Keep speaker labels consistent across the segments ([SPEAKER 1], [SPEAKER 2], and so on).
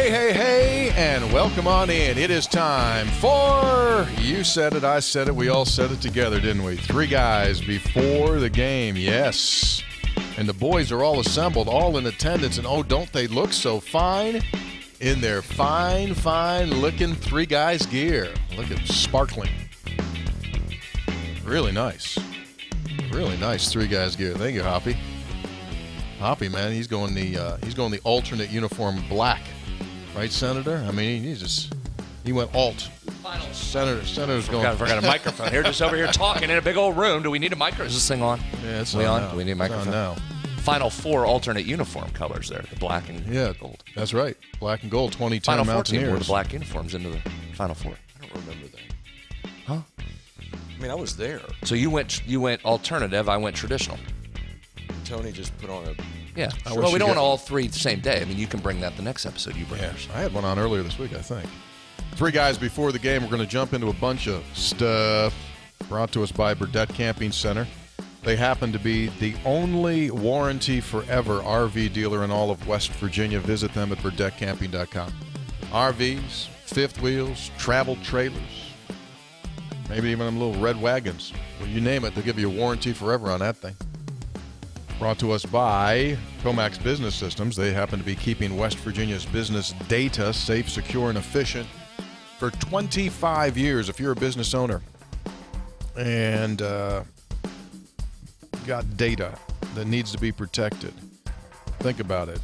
[SPEAKER 1] Hey, and welcome on in. It is time for, you said it, I said it, we all said it together, didn't we? 3 guys before the game, yes. And the boys are all assembled, all in attendance, and oh, don't they look so fine in their fine-looking 3 guys gear. Look at sparkling. Really nice. Really nice 3 guys gear. Thank you, Hoppy. Hoppy, man, he's going the alternate uniform black. Right, Senator? I mean, he went alt.
[SPEAKER 2] Final.
[SPEAKER 1] Senator's going.
[SPEAKER 2] I forgot a microphone here, just over here talking in a big old room. Do we need a microphone? Is this thing on?
[SPEAKER 1] Yeah, it's
[SPEAKER 2] on.
[SPEAKER 1] now.
[SPEAKER 2] Do we need a microphone?
[SPEAKER 1] It's on now.
[SPEAKER 2] Final 4 alternate uniform colors there, the black and gold.
[SPEAKER 1] That's right. Black and gold, 2010
[SPEAKER 2] Final
[SPEAKER 1] Mountaineers.
[SPEAKER 2] 4 wore the black uniforms into the Final 4.
[SPEAKER 3] I don't remember that.
[SPEAKER 2] Huh?
[SPEAKER 3] I mean, I was there.
[SPEAKER 2] So you went alternative. I went traditional.
[SPEAKER 3] Tony just put on a...
[SPEAKER 2] Yeah.
[SPEAKER 1] I
[SPEAKER 2] Well,
[SPEAKER 1] wish
[SPEAKER 2] we don't
[SPEAKER 1] you
[SPEAKER 2] want all 3 the same day. I mean, you can bring that the next episode. You bring yours.
[SPEAKER 1] I had one on earlier this week, I think. 3 guys before the game. We're going to jump into a bunch of stuff brought to us by Burdett Camping Center. They happen to be the only warranty forever RV dealer in all of West Virginia. Visit them at burdettcamping.com. RVs, fifth wheels, travel trailers, maybe even them little red wagons. Well, you name it, they'll give you a warranty forever on that thing. Brought to us by Comax Business Systems. They happen to be keeping West Virginia's business data safe, secure, and efficient for 25 years. If you're a business owner and got data that needs to be protected, think about it.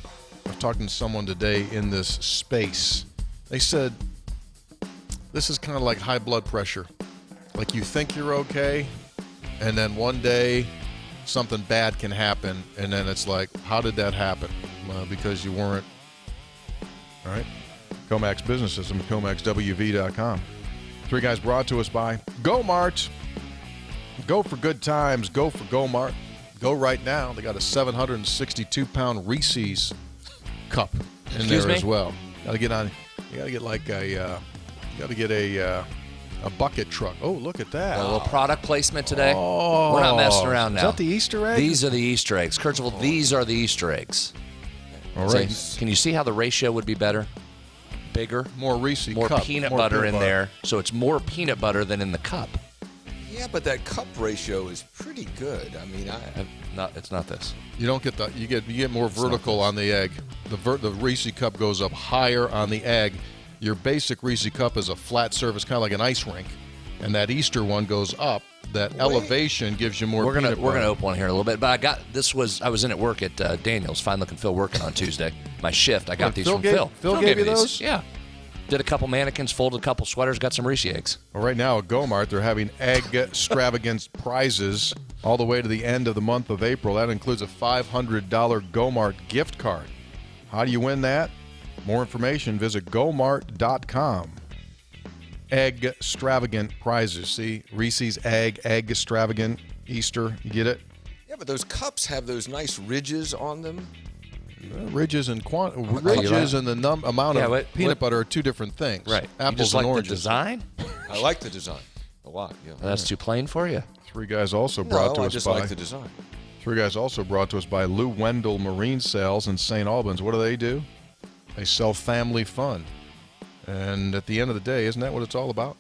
[SPEAKER 1] I was talking to someone today in this space. They said this is kind of like high blood pressure. Like you think you're okay, and then one day something bad can happen, and then it's like, how did that happen? Because you weren't. All right. Comax Business System, ComaxWV.com. 3 guys brought to us by GoMart. Go for good times. Go for GoMart. Go right now. They got a 762-pound Reese's cup in there as well. Got to get on. You got to get like a. You got to get a bucket truck. Oh, look at that.
[SPEAKER 2] A little product placement today.
[SPEAKER 1] Oh,
[SPEAKER 2] we're not messing around now.
[SPEAKER 1] Is that the Easter egg?
[SPEAKER 2] These are the Easter eggs. Kurtzville, these are the Easter eggs.
[SPEAKER 1] All right.
[SPEAKER 2] So, can you see how the ratio would be better? Bigger.
[SPEAKER 1] More Reese's
[SPEAKER 2] More
[SPEAKER 1] cup.
[SPEAKER 2] peanut butter in there. So it's more peanut butter than in the cup.
[SPEAKER 3] Yeah, but that cup ratio is pretty good. I mean,
[SPEAKER 2] It's not this.
[SPEAKER 1] You don't get the. You get more vertical on the egg. The Reese's cup goes up higher on the egg. Your basic Reese's cup is a flat surface, kind of like an ice rink, and that Easter one goes up. That elevation gives you more.
[SPEAKER 2] We're gonna open one here in a little bit, but I was in at work at Daniel's, Fine Looking Phil, working on Tuesday. My shift. I got these from Phil.
[SPEAKER 1] Phil gave you
[SPEAKER 2] me
[SPEAKER 1] those?
[SPEAKER 2] These. Yeah. Did a couple mannequins, folded a couple sweaters, got some Reese eggs.
[SPEAKER 1] Well, right now at GoMart, they're having egg extravagance prizes all the way to the end of the month of April. That includes a $500 GoMart gift card. How do you win that? More information, visit gomart.com. Egg extravagant prizes. See, Reese's egg extravagant, Easter. You get it?
[SPEAKER 3] yeah, but those cups have those nice ridges on them.
[SPEAKER 1] Ridges and ridges and the amount of peanut butter are 2 different things.
[SPEAKER 2] Right.
[SPEAKER 1] Apples
[SPEAKER 2] you just
[SPEAKER 1] and
[SPEAKER 2] like
[SPEAKER 1] oranges.
[SPEAKER 2] the design?
[SPEAKER 3] I like the design a lot. Yeah.
[SPEAKER 2] That's too plain for you.
[SPEAKER 1] 3 guys also brought to
[SPEAKER 3] I
[SPEAKER 1] us
[SPEAKER 3] just
[SPEAKER 1] by.
[SPEAKER 3] like the design.
[SPEAKER 1] 3 guys also brought to us by Lou Wendell Marine Sales in St. Albans. What do? They sell family fun. And at the end of the day, isn't that what it's all about?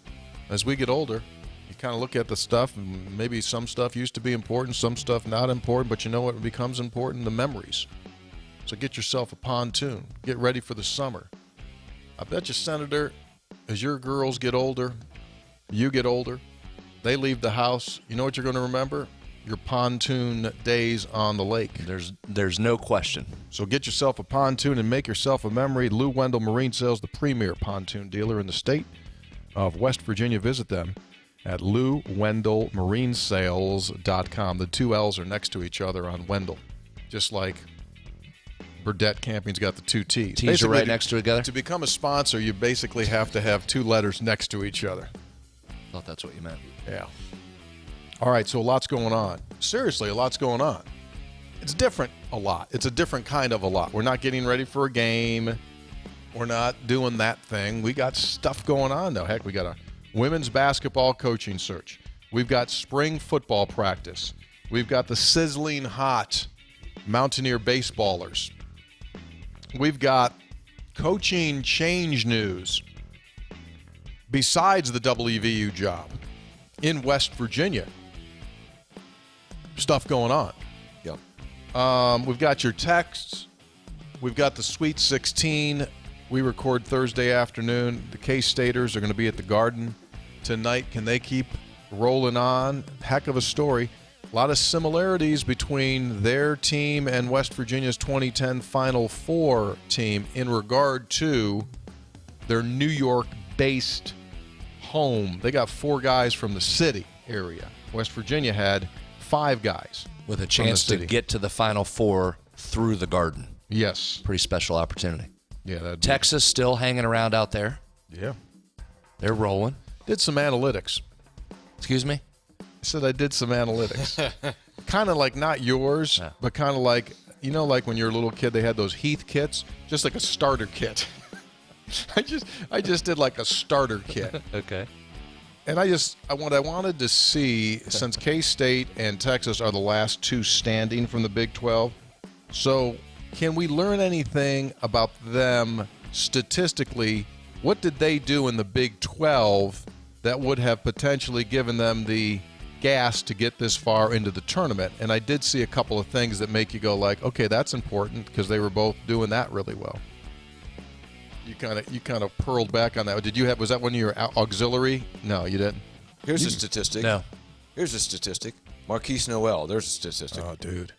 [SPEAKER 1] As we get older, you kind of look at the stuff, and maybe some stuff used to be important, some stuff not important, but you know what becomes important? The memories. So get yourself a pontoon. Get ready for the summer. I bet you, Senator, as your girls get older, you get older, they leave the house, you know what you're going to remember? Your pontoon days on the lake.
[SPEAKER 2] There's no question.
[SPEAKER 1] So get yourself a pontoon and make yourself a memory. Lou Wendell Marine Sales, the premier pontoon dealer in the state of West Virginia. Visit them at LouWendellMarineSales.com. The 2 L's are next to each other on Wendell, just like Burdett Camping's got the 2 T's.
[SPEAKER 2] T's are right next to together?
[SPEAKER 1] To become a sponsor, you basically have to have 2 letters next to each other.
[SPEAKER 2] I thought that's what you meant.
[SPEAKER 1] Yeah. All right, so a lot's going on. Seriously, a lot's going on. It's different a lot. It's a different kind of a lot. We're not getting ready for a game. We're not doing that thing. We got stuff going on, though. Heck, we got a women's basketball coaching search. We've got spring football practice. We've got the sizzling hot Mountaineer baseballers. We've got coaching change news besides the WVU job in West Virginia. Stuff going on.
[SPEAKER 3] Yep.
[SPEAKER 1] We've got your texts. We've got the Sweet 16. We record Thursday afternoon. The K-Staters are going to be at the Garden tonight. Can they keep rolling on? Heck of a story. A lot of similarities between their team and West Virginia's 2010 Final Four team in regard to their New York-based home. They got 4 guys from the city area. West Virginia had 5 guys.
[SPEAKER 2] With a chance to get to the Final Four through the Garden.
[SPEAKER 1] Yes.
[SPEAKER 2] Pretty special opportunity.
[SPEAKER 1] Yeah.
[SPEAKER 2] Texas still hanging around out there.
[SPEAKER 1] Yeah.
[SPEAKER 2] They're rolling.
[SPEAKER 1] Did some analytics.
[SPEAKER 2] Excuse me?
[SPEAKER 1] I said I did some analytics. Kind of like not yours, but kind of like, you know, like when you're a little kid, they had those Heath kits, just like a starter kit. I just did like a starter kit.
[SPEAKER 2] Okay.
[SPEAKER 1] And what I wanted to see, since K-State and Texas are the last 2 standing from the Big 12, so can we learn anything about them statistically? What did they do in the Big 12 that would have potentially given them the gas to get this far into the tournament? And I did see a couple of things that make you go like, okay, that's important, because they were both doing that really well. You kind of purled back on that. Was that one of your auxiliary? No, you didn't.
[SPEAKER 3] Here's a statistic.
[SPEAKER 2] No.
[SPEAKER 3] Here's a statistic. Marquise Noel. There's a statistic.
[SPEAKER 1] Oh, dude.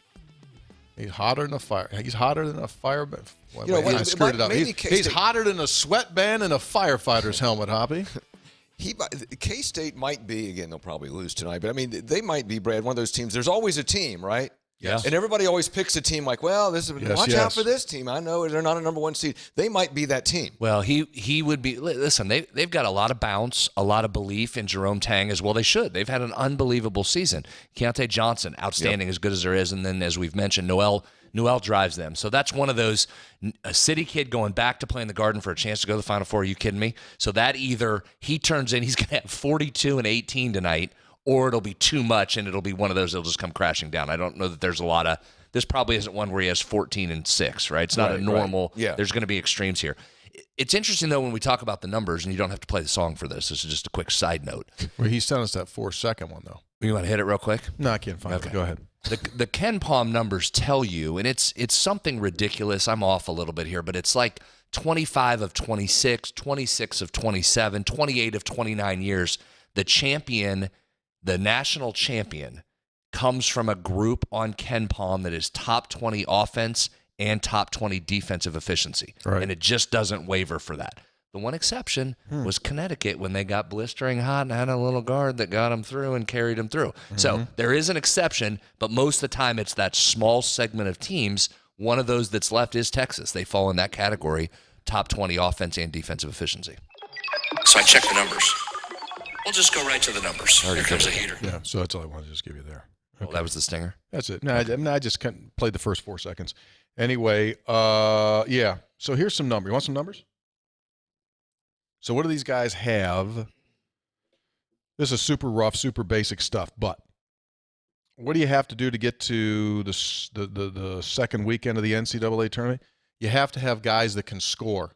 [SPEAKER 1] He's hotter than a fire. He's hotter than a fireman.
[SPEAKER 3] I
[SPEAKER 1] screwed it up.
[SPEAKER 3] maybe
[SPEAKER 1] He's hotter than a sweatband in a firefighter's helmet, Hoppy.
[SPEAKER 3] K-State might be, again, they'll probably lose tonight, but I mean, they might be, Brad, one of those teams. There's always a team, right?
[SPEAKER 2] Yes.
[SPEAKER 3] And everybody always picks a team like, well, watch out for this team. I know they're not a number 1 seed. They might be that team.
[SPEAKER 2] Well, he would be. Listen, they've got a lot of bounce, a lot of belief in Jerome Tang as well. They should. They've had an unbelievable season. Keontae Johnson, outstanding, as good as there is, and then as we've mentioned, Noel drives them. So that's one of those, a city kid going back to play in the Garden for a chance to go to the Final Four. Are you kidding me? So that either he turns in, he's going to have 42 and 18 tonight, or it'll be too much and it'll be one of those that'll just come crashing down. I don't know that there's a lot of. This probably isn't one where he has 14 and 6, right? It's not a normal.
[SPEAKER 3] Right. Yeah.
[SPEAKER 2] There's going to be extremes here. It's interesting, though, when we talk about the numbers, and you don't have to play the song for this. This is just a quick side note.
[SPEAKER 1] Well, he sent us that 4-second one, though.
[SPEAKER 2] You want to hit it real quick?
[SPEAKER 1] No, I can't find it. Go ahead.
[SPEAKER 2] The Ken Palm numbers tell you, and it's something ridiculous. I'm off a little bit here, but it's like 25 of 26, 26 of 27, 28 of 29 years. The champion, the national champion, comes from a group on Ken Palm that is top 20 offense and top 20 defensive efficiency.
[SPEAKER 1] Right.
[SPEAKER 2] And it just doesn't waver for that. The one exception was Connecticut when they got blistering hot and had a little guard that got them through and carried them through. So there is an exception, but most of the time it's that small segment of teams. One of those that's left is Texas. They fall in that category, top 20 offense and defensive efficiency. So I checked the numbers. We'll just go right to the numbers. Here comes a heater.
[SPEAKER 1] Yeah, so that's all I wanted to just give you there.
[SPEAKER 2] Okay. Well, that was the stinger.
[SPEAKER 1] That's it. No, I just played the first 4 seconds. Anyway, yeah. So here's some numbers. You want some numbers? So what do these guys have? This is super rough, super basic stuff, but what do you have to do to get to the second weekend of the NCAA tournament? You have to have guys that can score.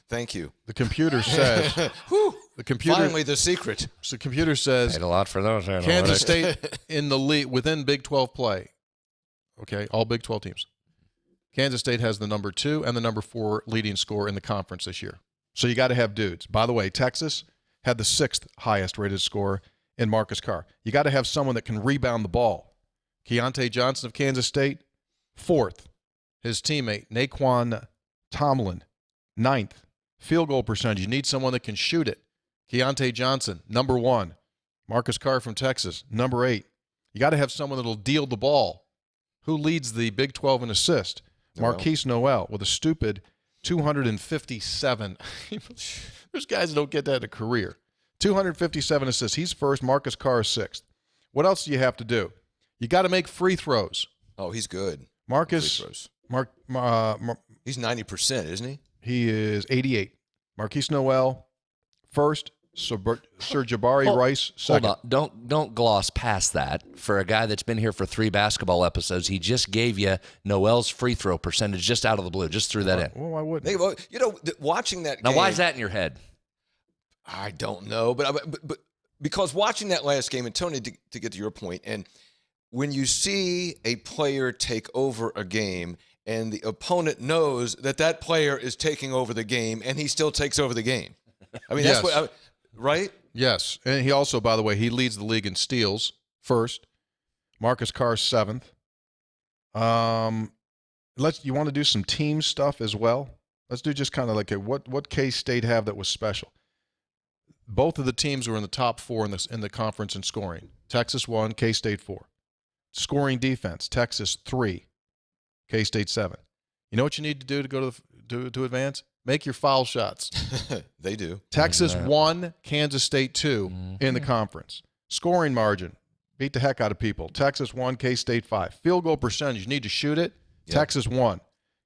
[SPEAKER 3] Thank you.
[SPEAKER 1] The computer says.
[SPEAKER 3] Finally, the secret.
[SPEAKER 1] So the computer says.
[SPEAKER 2] Paid a lot for those.
[SPEAKER 1] Kansas State in the lead within Big 12 play. Okay, all Big 12 teams. Kansas State has the number 2 and the number 4 leading scorer in the conference this year. So you got to have dudes. By the way, Texas had the 6th highest rated scorer in Marcus Carr. You got to have someone that can rebound the ball. Keontae Johnson of Kansas State, 4th. His teammate, Naquan Tomlin, 9th. Field goal percentage. You need someone that can shoot it. Keontae Johnson, number 1. Marcus Carr from Texas, number 8. You got to have someone that will deal the ball. Who leads the Big 12 in assist? Marquise Noel with a stupid 257. There's guys that don't get that in a career. 257 assists. He's first. Marcus Carr is 6th. What else do you have to do? You got to make free throws.
[SPEAKER 3] Oh, he's good.
[SPEAKER 1] Marcus.
[SPEAKER 3] Free throws.
[SPEAKER 1] He's
[SPEAKER 3] 90%, isn't he?
[SPEAKER 1] He is 88. Marquise Noel, first. Sir Jabari Rice, second.
[SPEAKER 2] Hold on. Don't gloss past that. For a guy that's been here for 3 basketball episodes, he just gave you Noel's free throw percentage just out of the blue. Just threw that in.
[SPEAKER 1] Well, why wouldn't he?
[SPEAKER 3] You know, watching that
[SPEAKER 2] Now,
[SPEAKER 3] game,
[SPEAKER 2] why is that in your head?
[SPEAKER 3] I don't know, but because watching that last game, and Tony, to get to your point, and when you see a player take over a game and the opponent knows that player is taking over the game and he still takes over the game. I mean,
[SPEAKER 1] Yes.
[SPEAKER 3] that's what, right?
[SPEAKER 1] Yes. And he also, by the way, he leads the league in steals first. Marcus Carr 7th. You want to do some team stuff as well? Let's do just kind of like what K-State have that was special. Both of the teams were in the top 4 in the conference in scoring. Texas 1, K-State 4. Scoring defense, Texas 3, K-State 7. You know what you need to do to go to advance? Make your foul shots.
[SPEAKER 3] They do.
[SPEAKER 1] Texas 1, Kansas State 2 in the conference. Scoring margin, beat the heck out of people. Texas 1, K-State 5. Field goal percentage, you need to shoot it. Yep. Texas 1,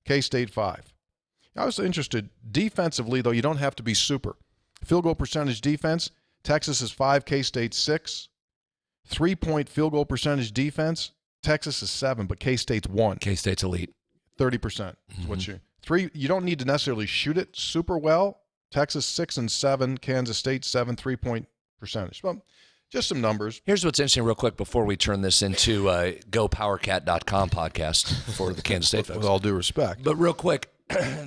[SPEAKER 1] K-State 5. I was interested, defensively, though, you don't have to be super. Field goal percentage defense, Texas is 5, K-State 6. 3-point field goal percentage defense, Texas is 7, but K-State's 1.
[SPEAKER 2] K-State's elite.
[SPEAKER 1] 30% is what you don't need to necessarily shoot it super well. Texas 6 and 7, Kansas State 7, 3-point percentage. Well, just some numbers.
[SPEAKER 2] Here's what's interesting real quick before we turn this into GoPowerCat.com podcast for the Kansas State folks.
[SPEAKER 1] With all due respect.
[SPEAKER 2] But real quick,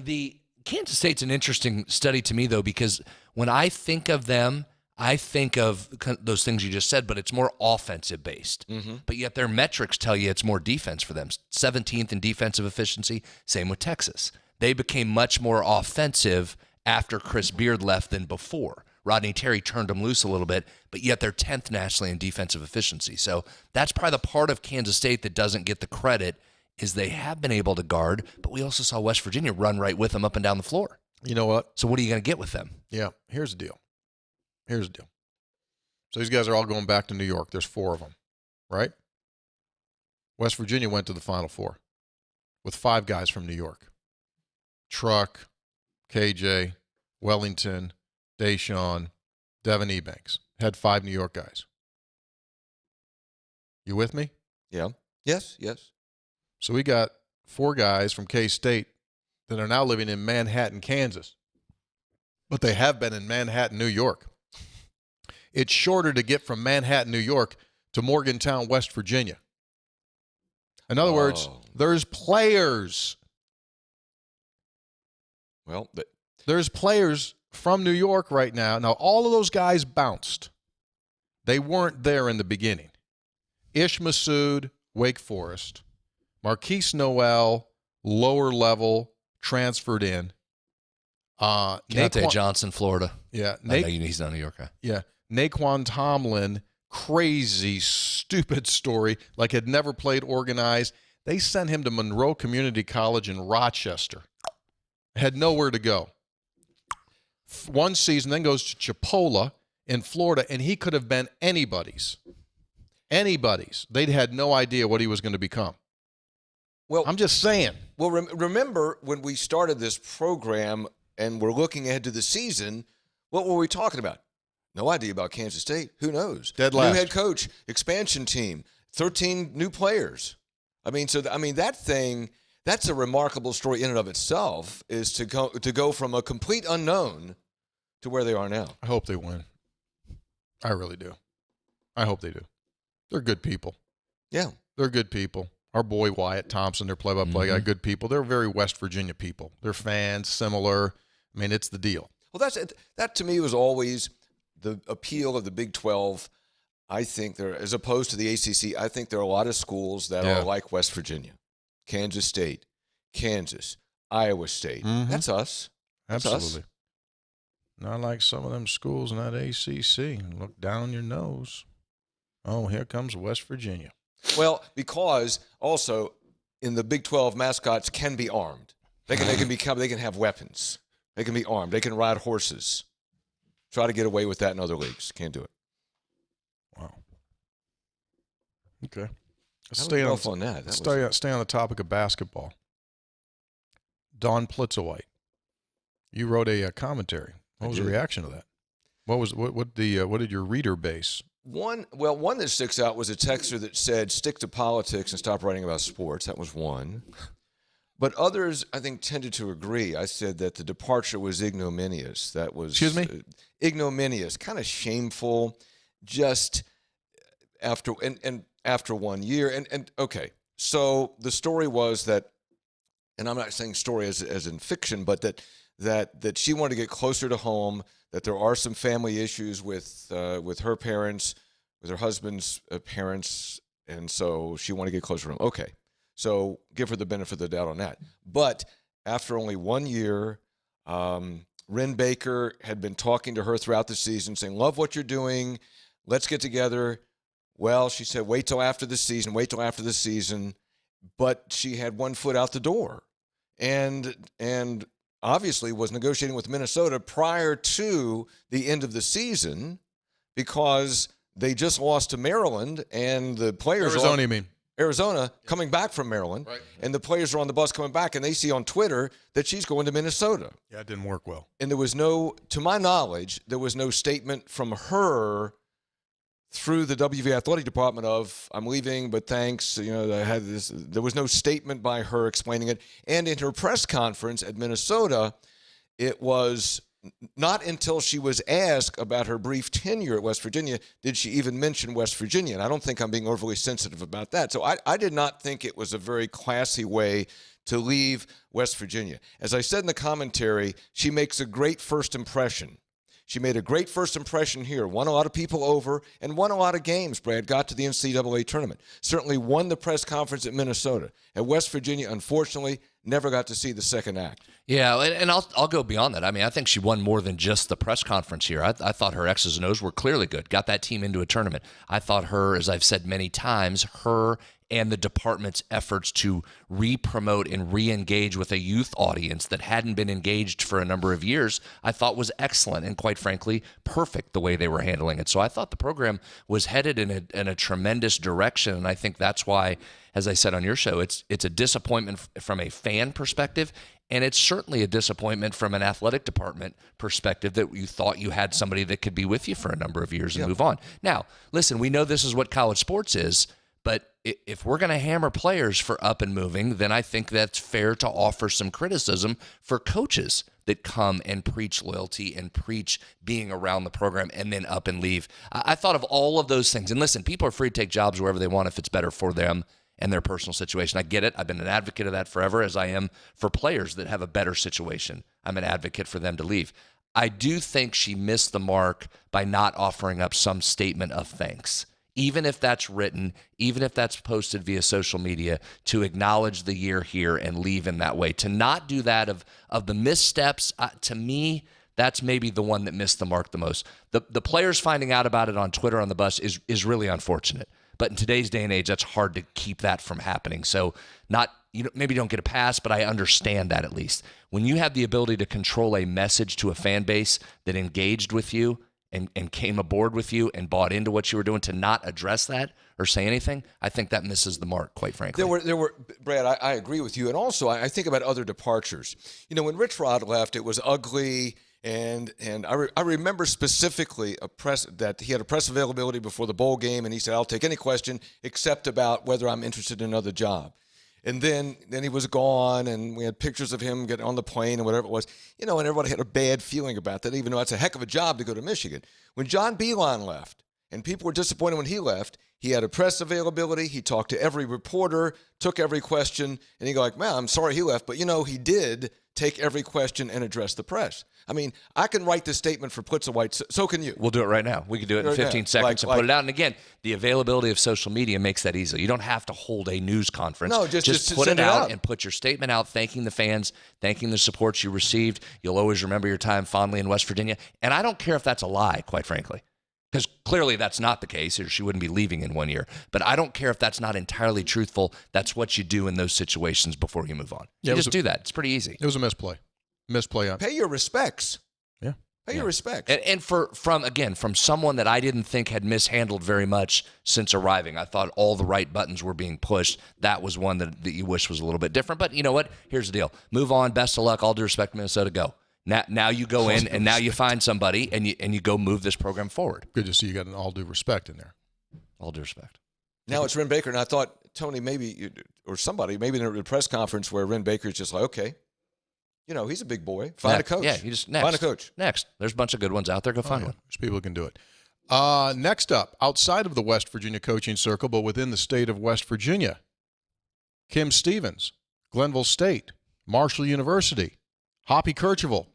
[SPEAKER 2] the Kansas State's an interesting study to me, though, because when I think of them, I think of those things you just said, but it's more offensive based. But yet their metrics tell you it's more defense for them. 17th in defensive efficiency, same with Texas. They became much more offensive after Chris Beard left than before. Rodney Terry turned them loose a little bit, but yet they're 10th nationally in defensive efficiency. So that's probably the part of Kansas State that doesn't get the credit is they have been able to guard, but we also saw West Virginia run right with them up and down the floor.
[SPEAKER 1] You know what?
[SPEAKER 2] So what are you going to get with them?
[SPEAKER 1] Yeah, here's the deal. So these guys are all going back to New York. There's 4 of them, right? West Virginia went to the Final Four with 5 guys from New York. Truck, KJ, Wellington, Deshaun, Devin Ebanks. Had 5 New York guys. You with me?
[SPEAKER 3] Yeah. Yes.
[SPEAKER 1] So we got 4 guys from K-State that are now living in Manhattan, Kansas. But they have been in Manhattan, New York. It's shorter to get from Manhattan, New York to Morgantown, West Virginia. In other words, there's players.
[SPEAKER 3] Well,
[SPEAKER 1] there's players from New York right now. Now, all of those guys bounced. They weren't there in the beginning. Ish Massoud, Wake Forest. Marquise Noel, lower level, transferred in.
[SPEAKER 2] Keontae Johnson, Florida.
[SPEAKER 1] Yeah.
[SPEAKER 2] He's not a New York guy.
[SPEAKER 1] Yeah. Naquan Tomlin, crazy, stupid story, like had never played organized. They sent him to Monroe Community College in Rochester. Had nowhere to go. One season, then goes to Chipola in Florida, and he could have been anybody's. Anybody's. They'd had no idea what he was going to become. Well, I'm just saying.
[SPEAKER 3] Well, remember when we started this program and we're looking ahead to the season, what were we talking about? No idea about Kansas State. Who knows?
[SPEAKER 1] Dead last.
[SPEAKER 3] New head coach, expansion team, 13 new players. That's a remarkable story in and of itself, is to go from a complete unknown to where they are now.
[SPEAKER 1] I hope they win. I really do. I hope they do. They're good people.
[SPEAKER 3] Yeah. They're
[SPEAKER 1] good people. Our boy Wyatt Thompson, their play-by-play guy, good people. They're very West Virginia people. They're fans, similar. I mean, it's the deal.
[SPEAKER 3] Well, that to me was always the appeal of the Big 12. I think there, as opposed to the ACC, I think there are a lot of schools that are like West Virginia, Kansas State, Kansas, Iowa State. That's us. That's
[SPEAKER 1] Absolutely.
[SPEAKER 3] Us.
[SPEAKER 1] Not like some of them schools in that ACC. Look down your nose. Oh, here comes West Virginia.
[SPEAKER 3] Well, because also in the Big 12, mascots can be armed. They can have weapons. They can be armed. They can ride horses. Try to get away with that in other leagues. Can't do it.
[SPEAKER 1] Wow. Okay.
[SPEAKER 3] Stay on that.
[SPEAKER 1] Stay on the topic of basketball. Don Plitzowite, you wrote a commentary. What was the reaction to that? What did your reader base?
[SPEAKER 3] One that sticks out was a texter that said, "Stick to politics and stop writing about sports." That was one. But others, I think, tended to agree. I said that the departure was ignominious. That was,
[SPEAKER 1] Excuse me?
[SPEAKER 3] Ignominious, kind of shameful, just after and after 1 year. And okay, so the story was that, and I'm not saying story as in fiction, but that she wanted to get closer to home. That there are some family issues with her parents, with her husband's parents, and so she wanted to get closer to home. Okay, so give her the benefit of the doubt on that. But after only 1 year, Ren Baker had been talking to her throughout the season, saying, "Love what you're doing. Let's get together." Well, she said, wait till after the season. But she had 1 foot out the door, and obviously was negotiating with Minnesota prior to the end of the season because they just lost to Maryland, and the players Arizona coming back from Maryland,
[SPEAKER 1] right.
[SPEAKER 3] And the players are on the bus coming back, and they see on Twitter that she's going to Minnesota.
[SPEAKER 1] Yeah, it didn't work well.
[SPEAKER 3] And there was no, to my knowledge, there was no statement from her through the WV athletic department of, "I'm leaving, but thanks." I had this. There was no statement by her explaining it. And in her press conference at Minnesota, it was not until she was asked about her brief tenure at West Virginia did she even mention West Virginia. And I don't think I'm being overly sensitive about that. So I did not think it was a very classy way to leave West Virginia. As I said in the commentary, she makes a great first impression. She made a great first impression here, won a lot of people over, and won a lot of games, Brad, got to the NCAA tournament. Certainly won the press conference at Minnesota. At West Virginia, unfortunately, never got to see the second act.
[SPEAKER 2] Yeah, and I'll go beyond that. I mean, I think she won more than just the press conference here. I thought her X's and O's were clearly good, got that team into a tournament. I thought her, as I've said many times, her and the department's efforts to re-promote and re-engage with a youth audience that hadn't been engaged for a number of years, I thought was excellent and, quite frankly, perfect the way they were handling it. So I thought the program was headed in a tremendous direction, and I think that's why, as I said on your show, it's a disappointment from a fan perspective, and it's certainly a disappointment from an athletic department perspective that you thought you had somebody that could be with you for a number of years and move on. Now, listen, we know this is what college sports is, but if we're going to hammer players for up and moving, then I think that's fair to offer some criticism for coaches that come and preach loyalty and preach being around the program and then up and leave. I thought of all of those things. And listen, people are free to take jobs wherever they want if it's better for them and their personal situation. I get it. I've been an advocate of that forever, as I am for players that have a better situation. I'm an advocate for them to leave. I do think she missed the mark by not offering up some statement of thanks. Even if that's written, even if that's posted via social media, to acknowledge the year here and leave in that way. To not do that of the missteps, to me, that's maybe the one that missed the mark the most. The players finding out about it on Twitter on the bus is really unfortunate. But in today's day and age, that's hard to keep that from happening. So maybe don't get a pass, but I understand that at least. When you have the ability to control a message to a fan base that engaged with you, and came aboard with you and bought into what you were doing, to not address that or say anything, I think that misses the mark, quite frankly.
[SPEAKER 3] There were Brad, I agree with you. And also, I think about other departures. When Rich Rod left, it was ugly. And I remember specifically that he had a press availability before the bowl game, and he said, "I'll take any question except about whether I'm interested in another job." And then he was gone, and we had pictures of him getting on the plane and whatever it was. And everybody had a bad feeling about that, even though it's a heck of a job to go to Michigan. When John Beilein left, and people were disappointed when he left, he had a press availability. He talked to every reporter, took every question, and he go like, "Man, I'm sorry he left, but he did take every question and address the press." I mean, I can write this statement for Plitzowite, so can you.
[SPEAKER 2] We'll do it right now. We can do it in 15 seconds and put it out. And again, the availability of social media makes that easy. You don't have to hold a news conference.
[SPEAKER 3] No, just
[SPEAKER 2] put
[SPEAKER 3] send
[SPEAKER 2] it out and put your statement out, thanking the fans, thanking the support you received. You'll always remember your time fondly in West Virginia. And I don't care if that's a lie, quite frankly, because clearly that's not the case, or she wouldn't be leaving in 1 year. But I don't care if that's not entirely truthful. That's what you do in those situations before you move on. You just do that. It's pretty easy.
[SPEAKER 1] It was a misplay.
[SPEAKER 3] Pay your respects.
[SPEAKER 1] Yeah.
[SPEAKER 3] Pay your respects.
[SPEAKER 2] And from someone that I didn't think had mishandled very much since arriving. I thought all the right buttons were being pushed. That was one that you wish was a little bit different. But you know what? Here's the deal. Move on. Best of luck. All due respect, Minnesota. Go. Now you go in and now you find somebody and you go move this program forward.
[SPEAKER 1] Good to see you got an all due respect in there.
[SPEAKER 2] All due respect.
[SPEAKER 3] Now it's Ren Baker, and I thought, Tony, or somebody, maybe in a press conference where Ren Baker is just like, okay, he's a big boy. Find a coach.
[SPEAKER 2] Yeah, you just next.
[SPEAKER 3] Find a coach.
[SPEAKER 2] Next. There's a bunch of good ones out there. Go find one.
[SPEAKER 1] There's people who can do it. Next up, outside of the West Virginia coaching circle, but within the state of West Virginia, Kim Stevens, Glenville State, Marshall University, Hoppy Kercheval.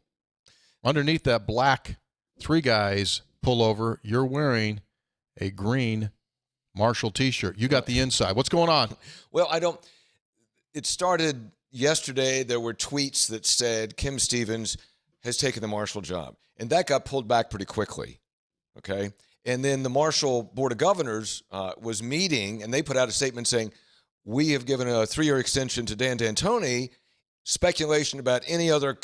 [SPEAKER 1] Underneath that black 3 guys pullover, you're wearing a green Marshall T-shirt. You got the inside. What's going on?
[SPEAKER 3] Well, it started yesterday. There were tweets that said Kim Stevens has taken the Marshall job, and that got pulled back pretty quickly, okay? And then the Marshall Board of Governors was meeting, and they put out a statement saying, we have given a 3-year extension to Dan D'Antoni. Speculation about any other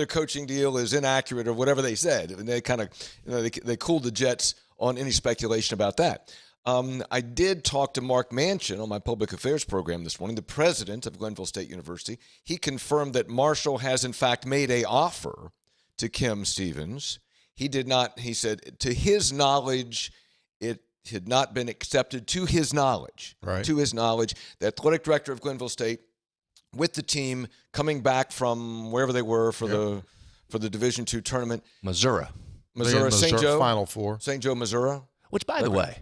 [SPEAKER 3] coaching deal is inaccurate, or whatever they said. And they kind of they cooled the jets on any speculation about that. I did talk to Mark Manchin on my public affairs program this morning, the president of Glenville State University. He confirmed that Marshall has in fact made an offer to Kim Stevens. He did not. He said to his knowledge, it had not been accepted. To his knowledge,
[SPEAKER 1] right?
[SPEAKER 3] To his knowledge, the athletic director of Glenville State, with the team coming back from wherever they were for the Division II tournament.
[SPEAKER 2] Missouri,
[SPEAKER 3] St. Joe.
[SPEAKER 1] Final Four.
[SPEAKER 3] St. Joe, Missouri.
[SPEAKER 2] Which, by the way,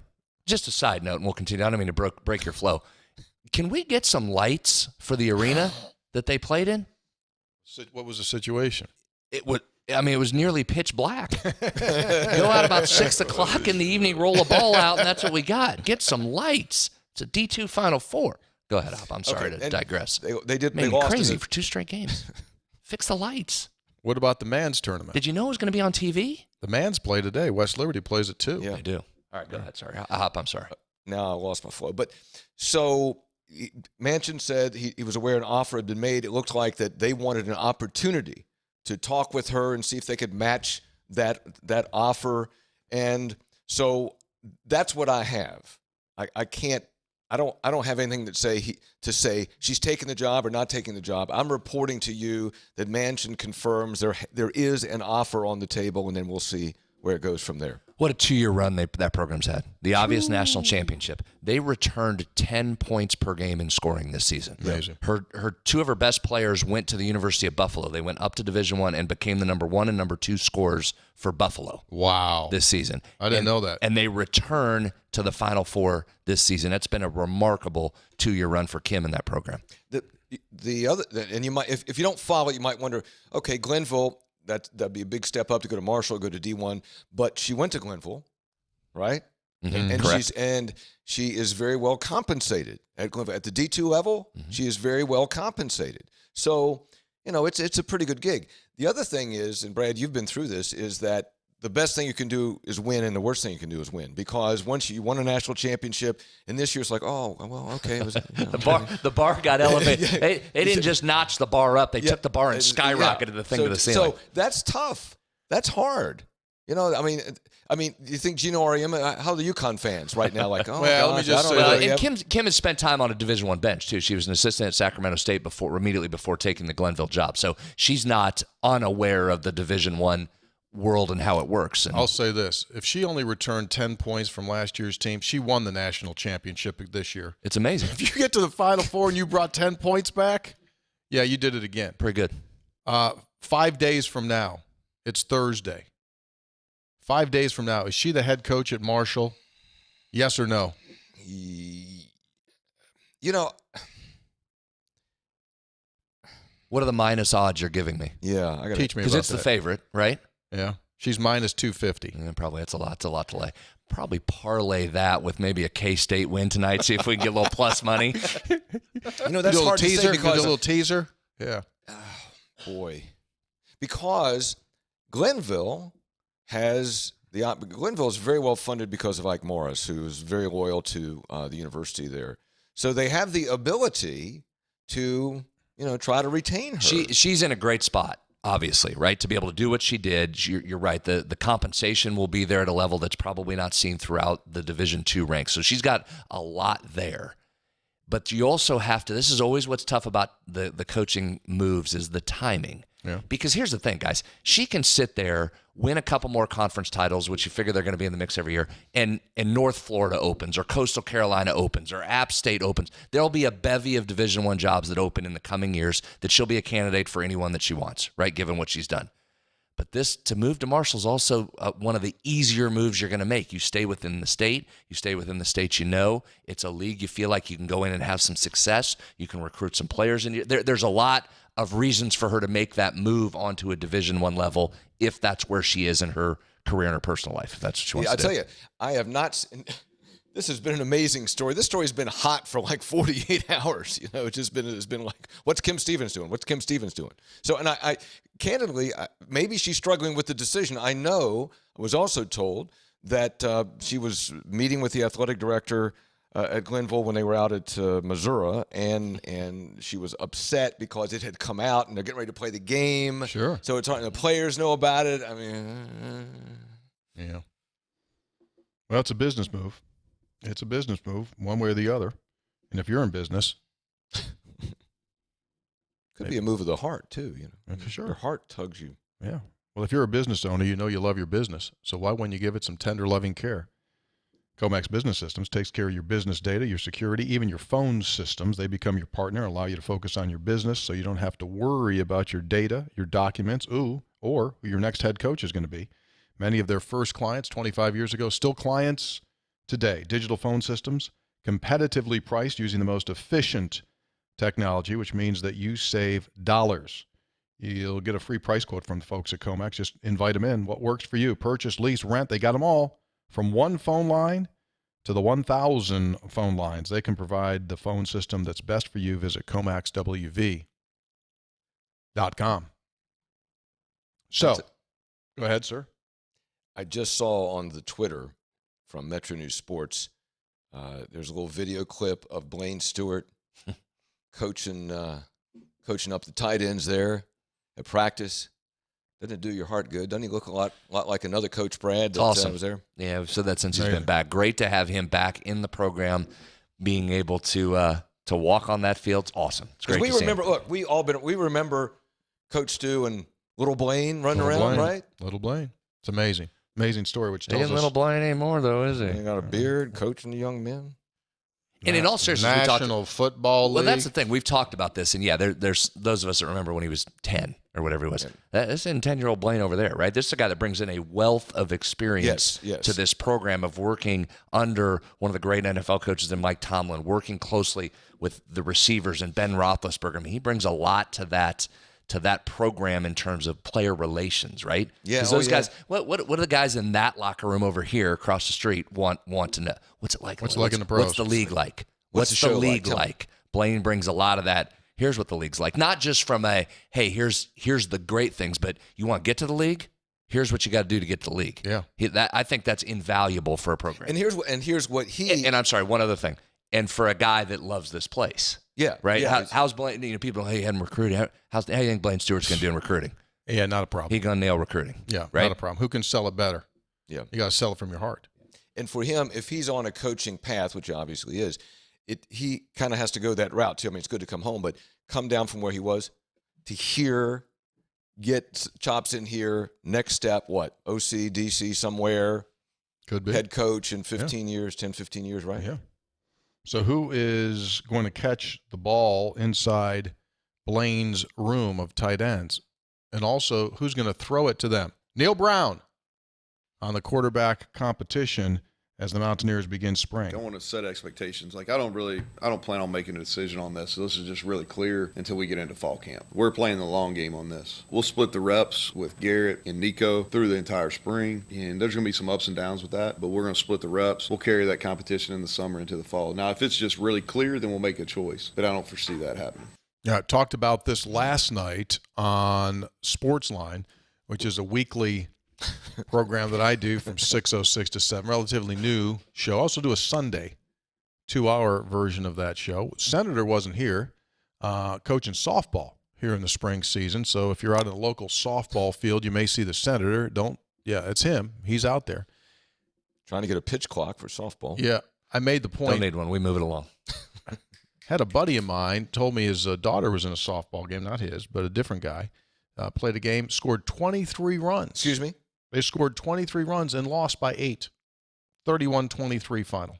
[SPEAKER 2] just a side note, and we'll continue. I don't mean to break your flow. Can we get some lights for the arena that they played in?
[SPEAKER 1] What was the situation?
[SPEAKER 2] It was nearly pitch black. Go out about 6 o'clock in the evening, roll a ball out, and that's what we got. Get some lights. It's a D2 Final Four. Go ahead, Hop. I'm sorry to digress.
[SPEAKER 3] They did.
[SPEAKER 2] Made
[SPEAKER 3] they
[SPEAKER 2] me
[SPEAKER 3] lost
[SPEAKER 2] crazy for 2 straight games. Fix the lights.
[SPEAKER 1] What about the Mans tournament?
[SPEAKER 2] Did you know it was going to be on TV?
[SPEAKER 1] The Mans play today. West Liberty plays it too.
[SPEAKER 3] Yeah.
[SPEAKER 2] They do. All right, go ahead. Sorry, Hop. I'm sorry.
[SPEAKER 3] Now I lost my flow. But so Manchin said he was aware an offer had been made. It looked like that they wanted an opportunity to talk with her and see if they could match that offer. And so that's what I have. I can't. I don't have anything to say she's taking the job or not taking the job. I'm reporting to you that Manchin confirms there is an offer on the table, and then we'll see where it goes from there.
[SPEAKER 2] What a 2-year run that program's had. The obvious national championship. They returned 10 points per game in scoring this season.
[SPEAKER 1] Amazing.
[SPEAKER 2] Her 2 of her best players went to the University of Buffalo. They went up to Division I and became the number 1 and number 2 scorers for Buffalo.
[SPEAKER 1] Wow.
[SPEAKER 2] This season.
[SPEAKER 1] I didn't know that.
[SPEAKER 2] And they return to the Final Four this season. That's been a remarkable 2-year run for Kim in that program.
[SPEAKER 3] The other, and you might, if you don't follow it, you might wonder, okay, Glenville, that'd be a big step up to go to Marshall, go to D1, but she went to Glenville, right?
[SPEAKER 2] Mm-hmm,
[SPEAKER 3] and
[SPEAKER 2] correct.
[SPEAKER 3] she is very well compensated at Glenville. At the D2 level, she is very well compensated. So, it's a pretty good gig. The other thing is, and Brad, you've been through this, is that the best thing you can do is win, and the worst thing you can do is win. Because once you won a national championship, and this year it's like, oh, well, okay. It was,
[SPEAKER 2] the bar got elevated. They didn't just notch the bar up. They took the bar and skyrocketed the thing to the ceiling.
[SPEAKER 3] So that's tough. That's hard. I mean, do you think Gino Auriemma, how are the UConn fans right now? Like, oh,
[SPEAKER 1] well,
[SPEAKER 3] gosh,
[SPEAKER 1] let me just say
[SPEAKER 3] I don't know.
[SPEAKER 2] and Kim has spent time on a Division I bench, too. She was an assistant at Sacramento State immediately before taking the Glenville job. So she's not unaware of the Division I world and how it works. And
[SPEAKER 1] I'll say this. If she only returned 10 points from last year's team, she won the national championship this year.
[SPEAKER 2] it's amazing.
[SPEAKER 1] If you get to the Final Four and you brought 10 points back, yeah, you did it again.
[SPEAKER 2] Pretty good.
[SPEAKER 1] 5 days from now, it's Thursday. 5 days from now, is she the head coach at Marshall? Yes or no?
[SPEAKER 2] What are the minus odds you're giving me?
[SPEAKER 3] Yeah, I got
[SPEAKER 1] Teach me about
[SPEAKER 2] Because it's
[SPEAKER 1] that.
[SPEAKER 2] the favorite, right?
[SPEAKER 1] Yeah. She's minus 250.
[SPEAKER 2] Yeah, probably that's a lot to lay. Probably parlay that with maybe a K-State win tonight. See if we can get a little plus money.
[SPEAKER 3] That's hard to say
[SPEAKER 1] A
[SPEAKER 3] because
[SPEAKER 1] little teaser. Yeah.
[SPEAKER 3] boy, because Glenville is very well funded because of Ike Morris, who is very loyal to the university there. So they have the ability to try to retain her.
[SPEAKER 2] She's in a great spot, obviously, right? To be able to do what she did. You're right. The compensation will be there at a level that's probably not seen throughout the Division II ranks. So she's got a lot there. But you also have to, this is always what's tough about the coaching moves is the timing.
[SPEAKER 1] Yeah.
[SPEAKER 2] Because here's the thing, guys. She can sit there, win a couple more conference titles, which you figure they're going to be in the mix every year, and North Florida opens or Coastal Carolina opens or App State opens. There'll be a bevy of Division I jobs that open in the coming years that she'll be a candidate for anyone that she wants, right, given what she's done. But to move to Marshall is also one of the easier moves you're going to make. You stay within the state. You stay within the state you know. It's a league you feel like you can go in and have some success. You can recruit some players. There's a lot of reasons for her to make that move onto a Division I level if that's where she is in her career and her personal life, if that's what she wants to do.
[SPEAKER 3] I tell you, I have not – this has been an amazing story. This story has been hot for like 48 hours. You know, it's been like, what's Kim Stevens doing? What's Kim Stevens doing? So, and I candidly, maybe she's struggling with the decision. I was also told that she was meeting with the athletic director at Glenville when they were out at Missouri, and she was upset because it had come out and they're getting ready to play the game.
[SPEAKER 1] Sure.
[SPEAKER 3] So it's the players know about it. I mean,
[SPEAKER 1] yeah. Well, it's a business move. It's a business move, one way or the other. And if you're in business,
[SPEAKER 3] could be a move of the heart too. You know,
[SPEAKER 1] for sure.
[SPEAKER 3] Your heart tugs you.
[SPEAKER 1] Yeah. Well, if you're a business owner, you know you love your business. So why wouldn't you give it some tender, loving care? Comax Business Systems takes care of your business data, your security, even your phone systems. They become your partner, allow you to focus on your business so you don't have to worry about your data, your documents, or who your next head coach is going to be. Many of their first clients 25 years ago, still clients today. Digital phone systems, competitively priced using the most efficient technology, which means that you save dollars. You'll get a free price quote from the folks at Comax. Just invite them in. What works for you? Purchase, lease, rent. They got them all. From one phone line to the 1,000 phone lines, they can provide the phone system that's best for you. Visit ComaxWV.com. So, go ahead, sir.
[SPEAKER 3] I just saw on the Twitter from Metro News Sports, there's a little video clip of Blaine Stewart coaching up the tight ends there at practice. Doesn't it do your heart good? Doesn't he look a lot like another Coach Brad that
[SPEAKER 2] awesome.
[SPEAKER 3] Was there?
[SPEAKER 2] Yeah, we've said that since he's been back. Great to have him back in the program, being able to walk on that field. It's awesome. It's great.
[SPEAKER 3] We remember. Look, we remember Coach Stu and Little Blaine running around, right?
[SPEAKER 1] Little Blaine. It's amazing, amazing story. Which tells us
[SPEAKER 2] Little Blaine anymore, though, is he?
[SPEAKER 3] He got a beard, coaching the young men.
[SPEAKER 2] And in all seriousness,
[SPEAKER 1] National Football League.
[SPEAKER 2] Well, that's the thing. We've talked about this, and yeah, there's those of us that remember when he was 10 or whatever he was. That's in 10-year-old Blaine over there, right? This is a guy that brings in a wealth of experience to this program of working under one of the great NFL coaches in Mike Tomlin, working closely with the receivers and Ben Roethlisberger. I mean, he brings a lot to that program in terms of player relations, right?
[SPEAKER 3] Yeah.
[SPEAKER 2] Because those guys, what do the guys in that locker room over here across the street want to know? What's it like?
[SPEAKER 1] What's it like in the pros?
[SPEAKER 2] What's the league like?
[SPEAKER 3] What's the
[SPEAKER 2] league like? Blaine brings a lot of that. Here's what the league's like. Not just from hey, here's the great things, but you want to get to the league? Here's what you got to do to get to the league.
[SPEAKER 1] Yeah.
[SPEAKER 2] I think that's invaluable for a program.
[SPEAKER 3] And here's what he.
[SPEAKER 2] And I'm sorry, one other thing. And for a guy that loves this place.
[SPEAKER 3] Yeah.
[SPEAKER 2] Right?
[SPEAKER 3] Yeah,
[SPEAKER 2] how's Blaine? People, hey, he had him recruiting. How do you think Blaine Stewart's going to do in recruiting?
[SPEAKER 1] Yeah, not a problem.
[SPEAKER 2] He's going to nail recruiting.
[SPEAKER 1] Yeah,
[SPEAKER 2] right?
[SPEAKER 1] not a problem. Who can sell it better?
[SPEAKER 3] Yeah.
[SPEAKER 1] You got to sell it from your heart.
[SPEAKER 3] And for him, if he's on a coaching path, which he obviously is, he kind of has to go that route too. I mean, it's good to come home, but come down from where he was to here, get chops in here. Next step, what? OC, DC, somewhere.
[SPEAKER 1] Could be.
[SPEAKER 3] Head coach in 15 years, 10, 15 years, right?
[SPEAKER 1] Yeah. So who is going to catch the ball inside Blaine's room of tight ends? And also, who's going to throw it to them? Neil Brown on the quarterback competition as the Mountaineers begin spring.
[SPEAKER 4] Don't want to set expectations. Like I don't plan on making a decision on this. So this is just really clear until we get into fall camp. We're playing the long game on this. We'll split the reps with Garrett and Nico through the entire spring, and there's going to be some ups and downs with that, but we're going to split the reps. We'll carry that competition in the summer into the fall. Now, if it's just really clear, then we'll make a choice, but I don't foresee that happening.
[SPEAKER 1] Yeah, I talked about this last night on Sportsline, which is a weekly program that I do from 6:06 to 7, relatively new show. I also do a Sunday 2-hour version of that show. Senator wasn't here, coaching softball here in the spring season. So if you're out in a local softball field, you may see the Senator. It's him. He's out there.
[SPEAKER 3] Trying to get a pitch clock for softball.
[SPEAKER 1] Yeah, I made the point.
[SPEAKER 2] Don't need one. We move it along.
[SPEAKER 1] Had a buddy of mine told me his daughter was in a softball game, not his, but a different guy. Played a game, scored 23 runs.
[SPEAKER 3] Excuse me?
[SPEAKER 1] They scored 23 runs and lost by 8. 31-23 final.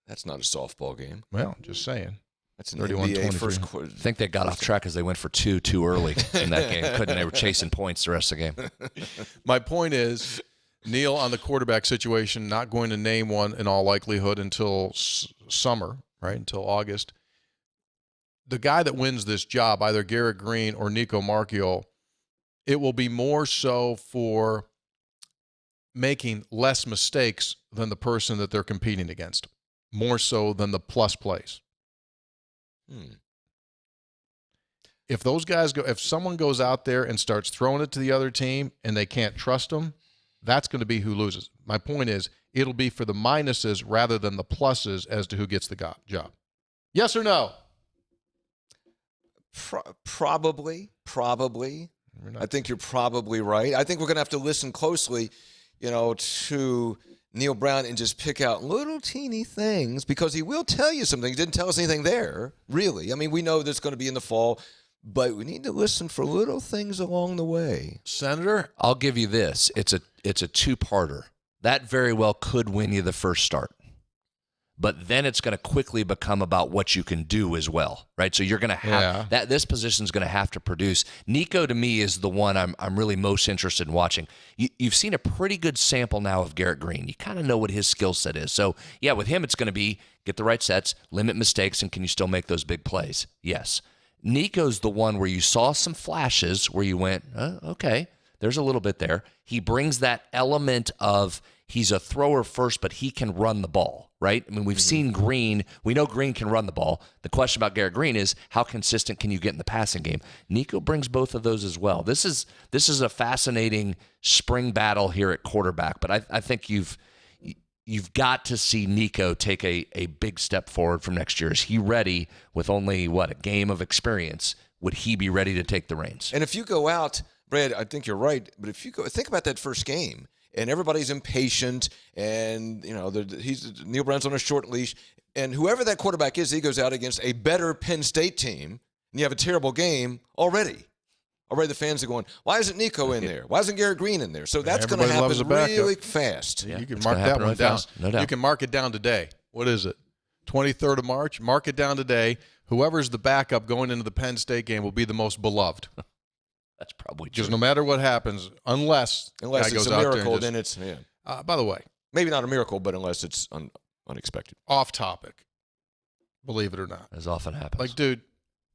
[SPEAKER 3] That's not a softball game.
[SPEAKER 1] Well, just saying.
[SPEAKER 3] That's an
[SPEAKER 1] 31-23.
[SPEAKER 3] NBA first quarter.
[SPEAKER 2] I think they got off track because they went for two too early in that game. They were chasing points the rest of the game.
[SPEAKER 1] My point is, Neil, on the quarterback situation, not going to name one in all likelihood until summer, right, until August. The guy that wins this job, either Garrett Green or Nico Marchiol, it will be more so for making less mistakes than the person that they're competing against, more so than the plus plays. If those guys if someone goes out there and starts throwing it to the other team and they can't trust them, that's going to be who loses. My point is, it'll be for the minuses rather than the pluses as to who gets the job. Yes or no?
[SPEAKER 3] Probably. I think you're probably right. I think we're going to have to listen closely, to Neil Brown and just pick out little teeny things, because he will tell you something. He didn't tell us anything there, really. I mean, we know that's going to be in the fall, but we need to listen for little things along the way.
[SPEAKER 1] Senator?
[SPEAKER 2] I'll give you this. It's a two-parter. That very well could win you the first start. But then it's going to quickly become about what you can do as well, right? So you're going to have that. This position is going to have to produce. Nico, to me, is the one I'm really most interested in watching. You've seen a pretty good sample now of Garrett Green. You kind of know what his skill set is. So yeah, with him, it's going to be get the right sets, limit mistakes, and can you still make those big plays? Yes. Nico's the one where you saw some flashes where you went, okay, there's a little bit there. He brings that element of he's a thrower first, but he can run the ball, right? I mean, we've seen Green. We know Green can run the ball. The question about Garrett Green is how consistent can you get in the passing game? Nico brings both of those as well. This is a fascinating spring battle here at quarterback, but I think you've got to see Nico take a big step forward from next year. Is he ready with only, a game of experience? Would he be ready to take the reins?
[SPEAKER 3] And if you go out, Brad, I think you're right, but if you go think about that first game, and everybody's impatient, and Neil Brown's on a short leash, and whoever that quarterback is, he goes out against a better Penn State team, and you have a terrible game already. Already the fans are going, why isn't Nico in there? Why isn't Garrett Green in there? So that's going to happen really fast.
[SPEAKER 1] Yeah, you can mark that one down.
[SPEAKER 2] No doubt.
[SPEAKER 1] You can mark it down today. What is it? 23rd of March? Mark it down today. Whoever's the backup going into the Penn State game will be the most beloved.
[SPEAKER 2] That's probably true.
[SPEAKER 1] Because no matter what happens, unless
[SPEAKER 3] it's
[SPEAKER 1] goes
[SPEAKER 3] a
[SPEAKER 1] out
[SPEAKER 3] miracle,
[SPEAKER 1] there and
[SPEAKER 3] then it's
[SPEAKER 1] by the way,
[SPEAKER 3] maybe not a miracle, but unless it's unexpected.
[SPEAKER 1] Off topic, believe it or not.
[SPEAKER 2] As often happens.
[SPEAKER 1] Like, dude,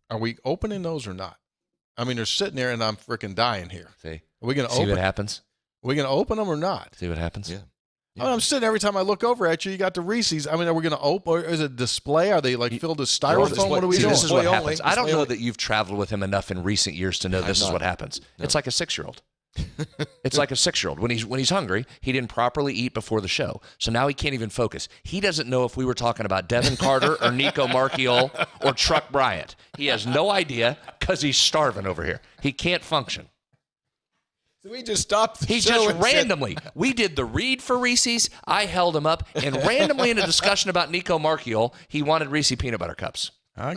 [SPEAKER 1] are we opening those or not? I mean, they're sitting there, and I'm freaking dying here.
[SPEAKER 2] See?
[SPEAKER 1] Are we going to
[SPEAKER 2] See
[SPEAKER 1] open?
[SPEAKER 2] what happens?
[SPEAKER 1] Are we going to open them or not?
[SPEAKER 2] See what happens?
[SPEAKER 3] Yeah.
[SPEAKER 1] I mean, I'm sitting every time I look over at you. You got the Reese's. I mean, are we going to open, or is it display? Are they filled with styrofoam? What are we
[SPEAKER 2] See,
[SPEAKER 1] doing?
[SPEAKER 2] this is what happens. I don't
[SPEAKER 3] Display
[SPEAKER 2] know
[SPEAKER 3] only.
[SPEAKER 2] that you've traveled with him enough in recent years to know this is what happens. No. It's like a 6-year-old. It's like a 6-year-old. When he's hungry, he didn't properly eat before the show. So now he can't even focus. He doesn't know if we were talking about Devin Carter or Nico Marchiol or Truck Bryant. He has no idea because he's starving over here. He can't function.
[SPEAKER 3] So we just stopped the
[SPEAKER 2] He
[SPEAKER 3] show
[SPEAKER 2] just randomly. We did the read for Reese's. I held him up, and randomly in a discussion about Nico Marchiol, he wanted Reese peanut butter cups.
[SPEAKER 1] I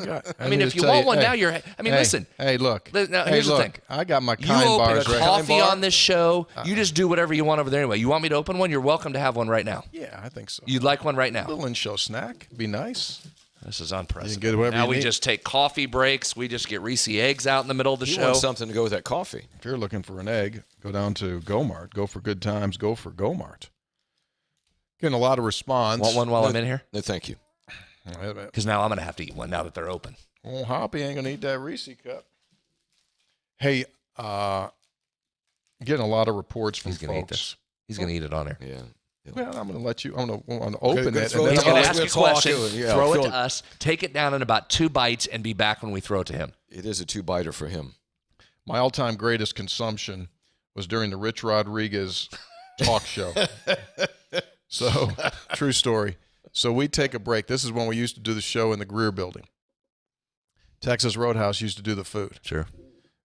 [SPEAKER 2] mean, if you want one now, you're. I mean, listen.
[SPEAKER 1] Hey, look.
[SPEAKER 2] Now, here's the thing.
[SPEAKER 1] I got my
[SPEAKER 2] You
[SPEAKER 1] kind
[SPEAKER 2] open
[SPEAKER 1] bars
[SPEAKER 2] a
[SPEAKER 1] ready.
[SPEAKER 2] coffee on this show. You just do whatever you want over there anyway. You want me to open one? You're welcome to have one right now.
[SPEAKER 1] Yeah, I think so.
[SPEAKER 2] You'd like one right
[SPEAKER 1] A
[SPEAKER 2] now?
[SPEAKER 1] little in-show snack. Be nice.
[SPEAKER 2] This is unprecedented.
[SPEAKER 1] You can get whatever
[SPEAKER 2] now
[SPEAKER 1] you
[SPEAKER 2] we
[SPEAKER 1] need.
[SPEAKER 2] just take coffee breaks. We just get Reese eggs out in the middle of the
[SPEAKER 3] He
[SPEAKER 2] show.
[SPEAKER 3] wants something to go with that coffee.
[SPEAKER 1] If you're looking for an egg, go down to Go-Mart. Go for good times. Go for Go-Mart. Getting a lot of response.
[SPEAKER 2] Want one while I'm in here?
[SPEAKER 3] No, thank you.
[SPEAKER 2] Because now I'm going to have to eat one now that they're open.
[SPEAKER 1] Oh, Hoppy ain't going to eat that Reese cup. Hey, getting a lot of reports from
[SPEAKER 2] He's going to eat
[SPEAKER 1] folks.
[SPEAKER 2] this. He's going to eat it on there.
[SPEAKER 3] Yeah.
[SPEAKER 1] Well, I'm going to let you. I'm going to open
[SPEAKER 3] good
[SPEAKER 1] it.
[SPEAKER 3] throw
[SPEAKER 1] And
[SPEAKER 2] He's
[SPEAKER 1] then
[SPEAKER 2] going
[SPEAKER 1] I'm
[SPEAKER 2] to
[SPEAKER 3] I'll
[SPEAKER 2] ask a question,
[SPEAKER 3] Yeah,
[SPEAKER 2] throw it
[SPEAKER 3] Phil-
[SPEAKER 2] to us, take it down in about 2 bites, and be back when we throw it to him.
[SPEAKER 3] It is a 2-biter for him.
[SPEAKER 1] my all-time greatest consumption was during the Rich Rodriguez talk show. So, true story. So we take a break. This is when we used to do the show in the Greer building. Texas Roadhouse used to do the food.
[SPEAKER 2] Sure.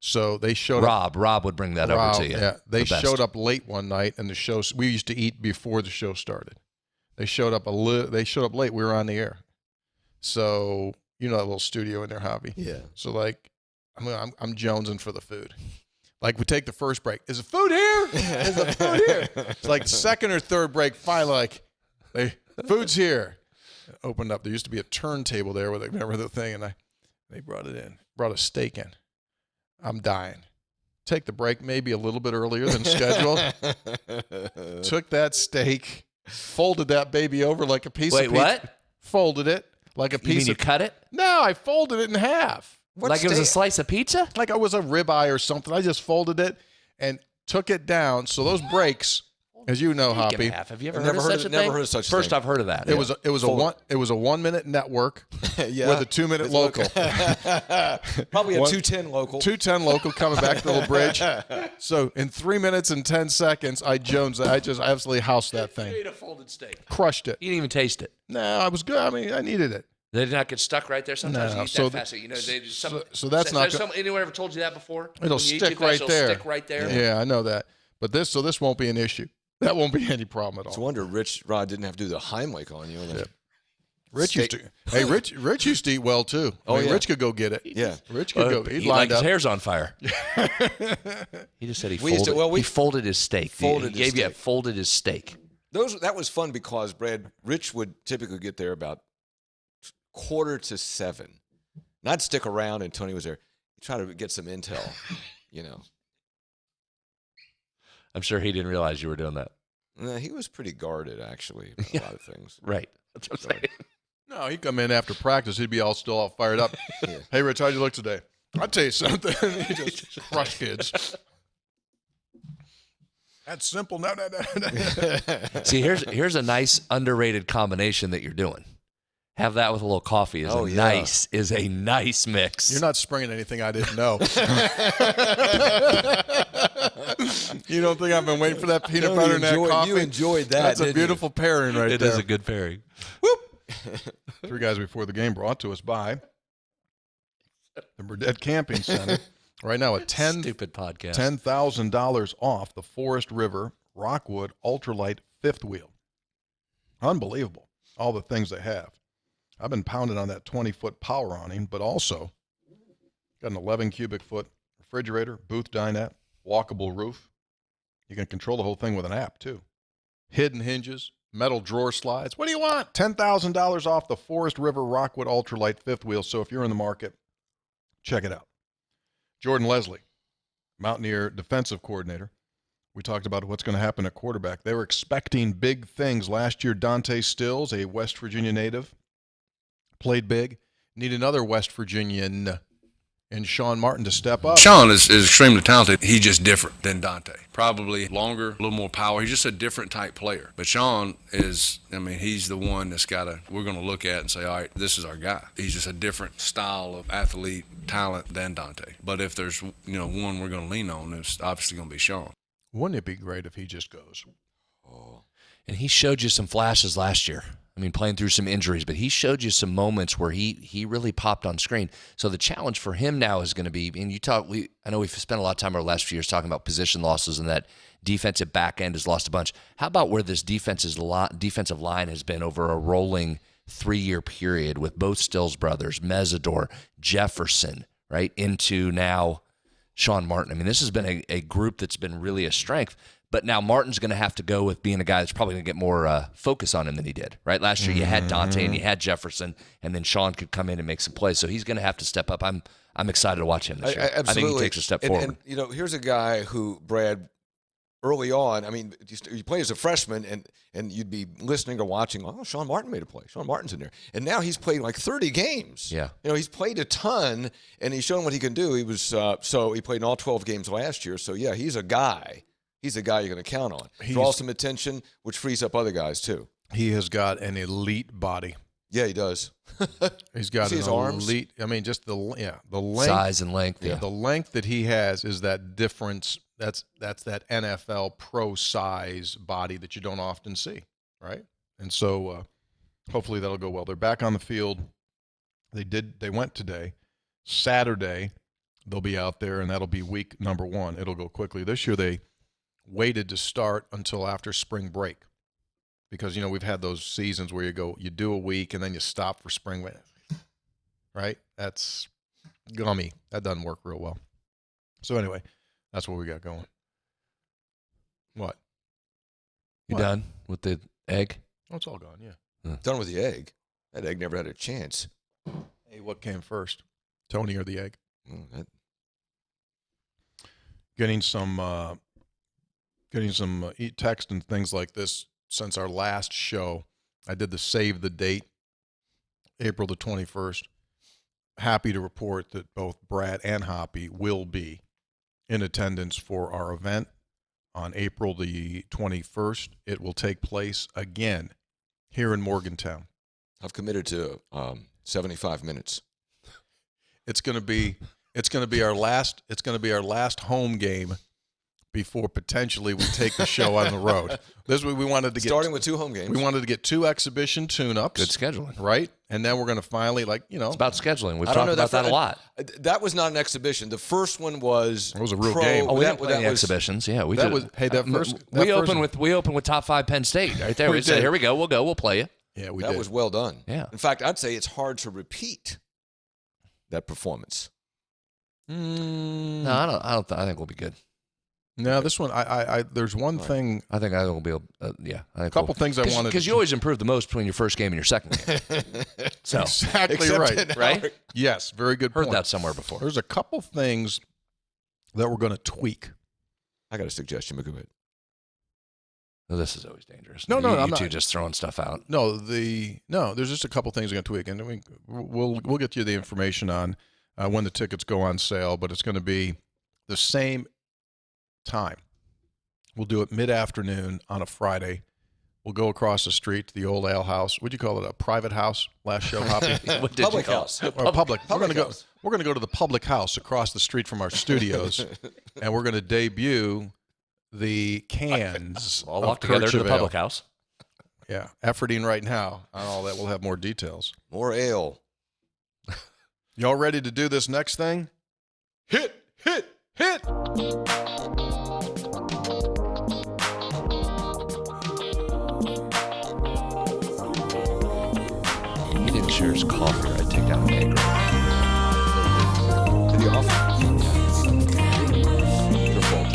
[SPEAKER 1] So they showed up.
[SPEAKER 2] Rob would bring that over to you.
[SPEAKER 1] Yeah, they
[SPEAKER 2] The best.
[SPEAKER 1] showed up late one night, and the show. We used to eat before the show started. They showed up late. We were on the air. So You know that little studio in there, Hoppy.
[SPEAKER 3] Yeah.
[SPEAKER 1] So like, I'm jonesing for the food. Like we take the first break. Is the food here? Is the food here? It's like second or third break. Finally, like, hey, food's here. Opened up. There used to be a turntable there where they remember the thing, and they brought it in. Brought a steak in. I'm dying. Take the break maybe a little bit earlier than scheduled. Took that steak, folded that baby over like a piece of pizza.
[SPEAKER 2] Wait, what?
[SPEAKER 1] Folded it like a piece
[SPEAKER 2] You mean you
[SPEAKER 1] of.
[SPEAKER 2] cut it?
[SPEAKER 1] No, I folded it in half.
[SPEAKER 2] Like it was a slice of pizza?
[SPEAKER 1] Like it was a ribeye or something. I just folded it and took it down. So those breaks, as you know, Hoppy,
[SPEAKER 2] Have you ever
[SPEAKER 3] Never
[SPEAKER 2] heard of such a thing?
[SPEAKER 3] Never heard of such a
[SPEAKER 2] First,
[SPEAKER 3] thing.
[SPEAKER 2] I've heard of that.
[SPEAKER 1] it was a 1 minute network
[SPEAKER 3] Yeah.
[SPEAKER 1] with a 2 minute local.
[SPEAKER 3] Probably a
[SPEAKER 1] One-
[SPEAKER 3] 210 local.
[SPEAKER 1] 210 local coming back to the little bridge. So in 3 minutes and 10 seconds, I just absolutely housed that
[SPEAKER 2] You
[SPEAKER 1] thing.
[SPEAKER 2] ate a folded steak.
[SPEAKER 1] Crushed it.
[SPEAKER 2] You didn't even taste it.
[SPEAKER 1] No, I was good. I mean, I needed it.
[SPEAKER 2] They did not get stuck right there. Sometimes
[SPEAKER 1] No,
[SPEAKER 2] you eat
[SPEAKER 1] so
[SPEAKER 2] that fast. You know, they just
[SPEAKER 1] so that's not go-
[SPEAKER 2] anyone ever told you that before?
[SPEAKER 1] It'll
[SPEAKER 2] When you eat
[SPEAKER 1] stick
[SPEAKER 2] too fast,
[SPEAKER 1] right
[SPEAKER 2] it'll
[SPEAKER 1] there.
[SPEAKER 2] Stick right there.
[SPEAKER 1] Yeah, I know that. But this won't be an issue. That won't be any problem at
[SPEAKER 3] It's a
[SPEAKER 1] all.
[SPEAKER 3] wonder Rod didn't have to do the Heimlich on you.
[SPEAKER 1] Rich used to. Hey, Rich used to eat well too.
[SPEAKER 3] Oh,
[SPEAKER 1] yeah.
[SPEAKER 3] yeah.
[SPEAKER 1] Rich could go get it.
[SPEAKER 3] Yeah.
[SPEAKER 1] Rich could go. He'd
[SPEAKER 2] He
[SPEAKER 1] lined
[SPEAKER 2] like his
[SPEAKER 1] up.
[SPEAKER 2] hair's on fire. He just said he
[SPEAKER 3] We used
[SPEAKER 2] folded.
[SPEAKER 3] to- well, we
[SPEAKER 2] he folded his steak.
[SPEAKER 3] folded
[SPEAKER 2] he
[SPEAKER 3] his
[SPEAKER 2] gave you
[SPEAKER 3] steak.
[SPEAKER 2] folded his steak.
[SPEAKER 3] That was fun because Rich would typically get there about 6:45. Not stick around, and Tony was there. Try to get some intel, you know.
[SPEAKER 2] I'm sure he didn't realize you were doing that.
[SPEAKER 3] He was pretty guarded, actually, about a lot of things.
[SPEAKER 2] Right. That's what I'm saying.
[SPEAKER 1] No, he'd come in after practice. He'd be still all fired up.
[SPEAKER 3] Yeah.
[SPEAKER 1] Hey, Rich, how'd you look today? I'll tell you something. He just crushed kids. That's simple. No.
[SPEAKER 2] See, here's a nice underrated combination that you're doing. Have that with a little coffee is
[SPEAKER 3] Oh,
[SPEAKER 2] a
[SPEAKER 3] yeah.
[SPEAKER 2] nice mix.
[SPEAKER 1] You're not springing anything I didn't know. You don't think I've been waiting for that peanut
[SPEAKER 3] Tony,
[SPEAKER 1] butter and that coffee?
[SPEAKER 3] You enjoyed that.
[SPEAKER 1] That's a
[SPEAKER 3] didn't you?
[SPEAKER 1] beautiful pairing right
[SPEAKER 2] It
[SPEAKER 1] there.
[SPEAKER 2] is a good pairing.
[SPEAKER 1] Three Guys Before the Game brought to us by the Burdett Camping Center. Right now,
[SPEAKER 2] Stupid podcast.
[SPEAKER 1] $10,000 off the Forest River Rockwood Ultralight fifth wheel. Unbelievable. All the things they have. I've been pounding on that 20-foot power awning, but also got an 11 cubic foot refrigerator, booth dinette, walkable roof. You can control the whole thing with an app, too. Hidden hinges, metal drawer slides. What do you want? $10,000 off the Forest River Rockwood Ultralight fifth wheel. So if you're in the market, check it out. Jordan Leslie, Mountaineer defensive coordinator. We talked about what's going to happen at quarterback. They were expecting big things last year. Dante Stills, a West Virginia native, played big. Need another West Virginian and Sean Martin to step up.
[SPEAKER 5] Sean is extremely talented. He's just different than Dante. Probably longer, a little more power. He's just a different type player. But Sean is, he's the one that's we're going to look at and say, all right, this is our guy. He's just a different style of athlete, talent than Dante. But if there's, one we're going to lean on, it's obviously going to be Sean.
[SPEAKER 1] Wouldn't it be great if he just goes?
[SPEAKER 2] And he showed you some flashes last year. Playing through some injuries, but he showed you some moments where he really popped on screen. So the challenge for him now is going to be, and I know we've spent a lot of time over the last few years talking about position losses and that defensive back end has lost a bunch. How about where this defensive line has been over a rolling 3-year period with both Stills brothers, Mesidor, Jefferson, right, into now Sean Martin. This has been a group that's been really a strength. But now Martin's going to have to go with being a guy that's probably going to get more focus on him than he did, right? Last year you had Dante and you had Jefferson, and then Sean could come in and make some plays. So he's going to have to step up. I'm excited to watch him this year.
[SPEAKER 3] Absolutely.
[SPEAKER 2] I think he takes a step forward.
[SPEAKER 3] And here's a guy who, Brad, early on, you play as a freshman, and you'd be listening or watching, Sean Martin made a play. Sean Martin's in there. And now he's played like 30 games.
[SPEAKER 2] Yeah.
[SPEAKER 3] He's played a ton, and he's shown what he can do. He was he played in all 12 games last year. So, yeah, he's a guy. He's a guy you're going to count on. Draw some attention, which frees up other guys, too.
[SPEAKER 1] He has got an elite body.
[SPEAKER 3] Yeah, he does.
[SPEAKER 1] He's got
[SPEAKER 3] See
[SPEAKER 1] an
[SPEAKER 3] his arms?
[SPEAKER 1] elite. Just the length,
[SPEAKER 2] Size and length.
[SPEAKER 1] Yeah, the length that he has is that difference. That's that NFL pro size body that you don't often see, right? And so hopefully that'll go well. They're back on the field. They went today. Saturday they'll be out there, and that'll be week number 1. It'll go quickly. This year they waited to start until after spring break because we've had those seasons where you do a week and then you stop for spring break. right? That's gummy. That doesn't work real well. So anyway, that's what we got going. What?
[SPEAKER 2] You
[SPEAKER 1] What?
[SPEAKER 2] done with the egg?
[SPEAKER 1] Oh, it's all gone, yeah.
[SPEAKER 3] Done with the egg. That egg never had a chance.
[SPEAKER 1] Hey, what came first? Tony or the egg? Getting some text and things like this since our last show. I did the save the date, April the 21st. Happy to report that both Brad and Hoppy will be in attendance for our event on April the 21st. It will take place again here in Morgantown.
[SPEAKER 3] I've committed to 75 minutes.
[SPEAKER 1] It's going to be our last home game before potentially we take the show on the road. This is what we wanted to get.
[SPEAKER 3] Starting with 2 home games.
[SPEAKER 1] We wanted to get 2 exhibition tune-ups.
[SPEAKER 2] Good scheduling.
[SPEAKER 1] Right? And then we're going to finally,
[SPEAKER 2] It's about scheduling. We've
[SPEAKER 3] I don't
[SPEAKER 2] talked
[SPEAKER 3] know
[SPEAKER 2] about that a lot.
[SPEAKER 3] That was not an exhibition. The first one was.
[SPEAKER 1] It was a real game.
[SPEAKER 2] Oh, we
[SPEAKER 3] that,
[SPEAKER 2] didn't play any exhibitions. Yeah, we
[SPEAKER 1] that
[SPEAKER 2] did.
[SPEAKER 1] was hey that first
[SPEAKER 2] we opened with top 5 Penn State right there.
[SPEAKER 1] We
[SPEAKER 2] We said,
[SPEAKER 1] did.
[SPEAKER 2] here we go. We'll play you.
[SPEAKER 1] Yeah, we
[SPEAKER 3] that
[SPEAKER 1] did.
[SPEAKER 3] was well done.
[SPEAKER 2] Yeah.
[SPEAKER 3] In fact, I'd say it's hard to repeat that performance.
[SPEAKER 2] No, I think we'll be good.
[SPEAKER 1] No, this one I there's one thing,
[SPEAKER 2] I think we'll be able.
[SPEAKER 1] a couple things I wanted
[SPEAKER 2] because you always improve the most between your first game and your second game. So
[SPEAKER 1] exactly
[SPEAKER 3] Except
[SPEAKER 1] right.
[SPEAKER 3] in
[SPEAKER 2] Right?
[SPEAKER 3] our-
[SPEAKER 1] Yes, very good
[SPEAKER 2] heard
[SPEAKER 1] point.
[SPEAKER 2] that somewhere before.
[SPEAKER 1] There's a couple things that we're going to tweak.
[SPEAKER 3] I got a suggestion, but go ahead.
[SPEAKER 2] Well, this is always dangerous.
[SPEAKER 1] No,
[SPEAKER 2] you
[SPEAKER 1] I'm
[SPEAKER 2] two
[SPEAKER 1] not.
[SPEAKER 2] just throwing stuff out.
[SPEAKER 1] No, there's just a couple things we're going to tweak, and we'll get you the information on when the tickets go on sale. But it's going to be the same time. We'll do it mid-afternoon on a Friday. We'll go across the street to the old ale house. What'd you call it? A private house? Last show, Hoppy?
[SPEAKER 2] What did you
[SPEAKER 3] Public
[SPEAKER 2] call
[SPEAKER 3] house.
[SPEAKER 2] it?
[SPEAKER 1] Or public. We're
[SPEAKER 3] Public
[SPEAKER 1] going
[SPEAKER 3] house.
[SPEAKER 1] to go to the public house across the street from our studios, and we're going to debut the cans
[SPEAKER 2] All
[SPEAKER 1] of
[SPEAKER 2] walk together to the
[SPEAKER 1] Kirch Ale.
[SPEAKER 2] public house.
[SPEAKER 1] Yeah, efforting right now on all that. We'll have more details.
[SPEAKER 3] More ale.
[SPEAKER 1] Y'all ready to do this next thing? Hit!
[SPEAKER 2] He didn't share his coffee, or I'd take down an egg.
[SPEAKER 3] Did he offer? Your fault.